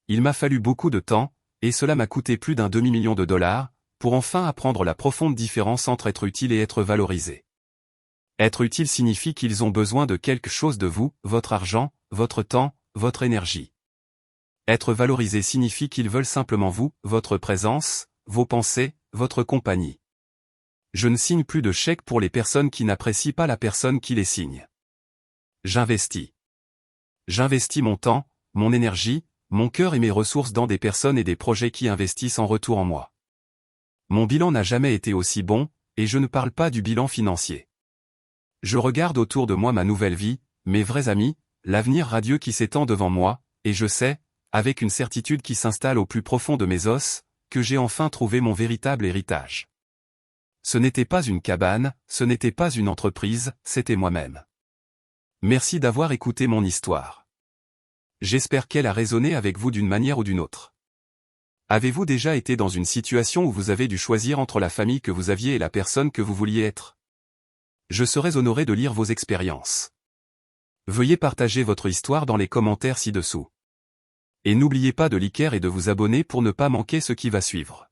Il m'a fallu beaucoup de temps, et cela m'a coûté plus d'un demi-million de dollars, pour enfin apprendre la profonde différence entre être utile et être valorisé. Être utile signifie qu'ils ont besoin de quelque chose de vous, votre argent, votre temps, votre énergie. Être valorisé signifie qu'ils veulent simplement vous, votre présence, vos pensées, votre compagnie. Je ne signe plus de chèques pour les personnes qui n'apprécient pas la personne qui les signe. J'investis. J'investis mon temps, mon énergie, mon cœur et mes ressources dans des personnes et des projets qui investissent en retour en moi. Mon bilan n'a jamais été aussi bon, et je ne parle pas du bilan financier. Je regarde autour de moi ma nouvelle vie, mes vrais amis, l'avenir radieux qui s'étend devant moi, et je sais, avec une certitude qui s'installe au plus profond de mes os, que j'ai enfin trouvé mon véritable héritage. Ce n'était pas une cabane, ce n'était pas une entreprise, c'était moi-même. Merci d'avoir écouté mon histoire. J'espère qu'elle a résonné avec vous d'une manière ou d'une autre. Avez-vous déjà été dans une situation où vous avez dû choisir entre la famille que vous aviez et la personne que vous vouliez être? Je serais honoré de lire vos expériences. Veuillez partager votre histoire dans les commentaires ci-dessous. Et n'oubliez pas de liker et de vous abonner pour ne pas manquer ce qui va suivre.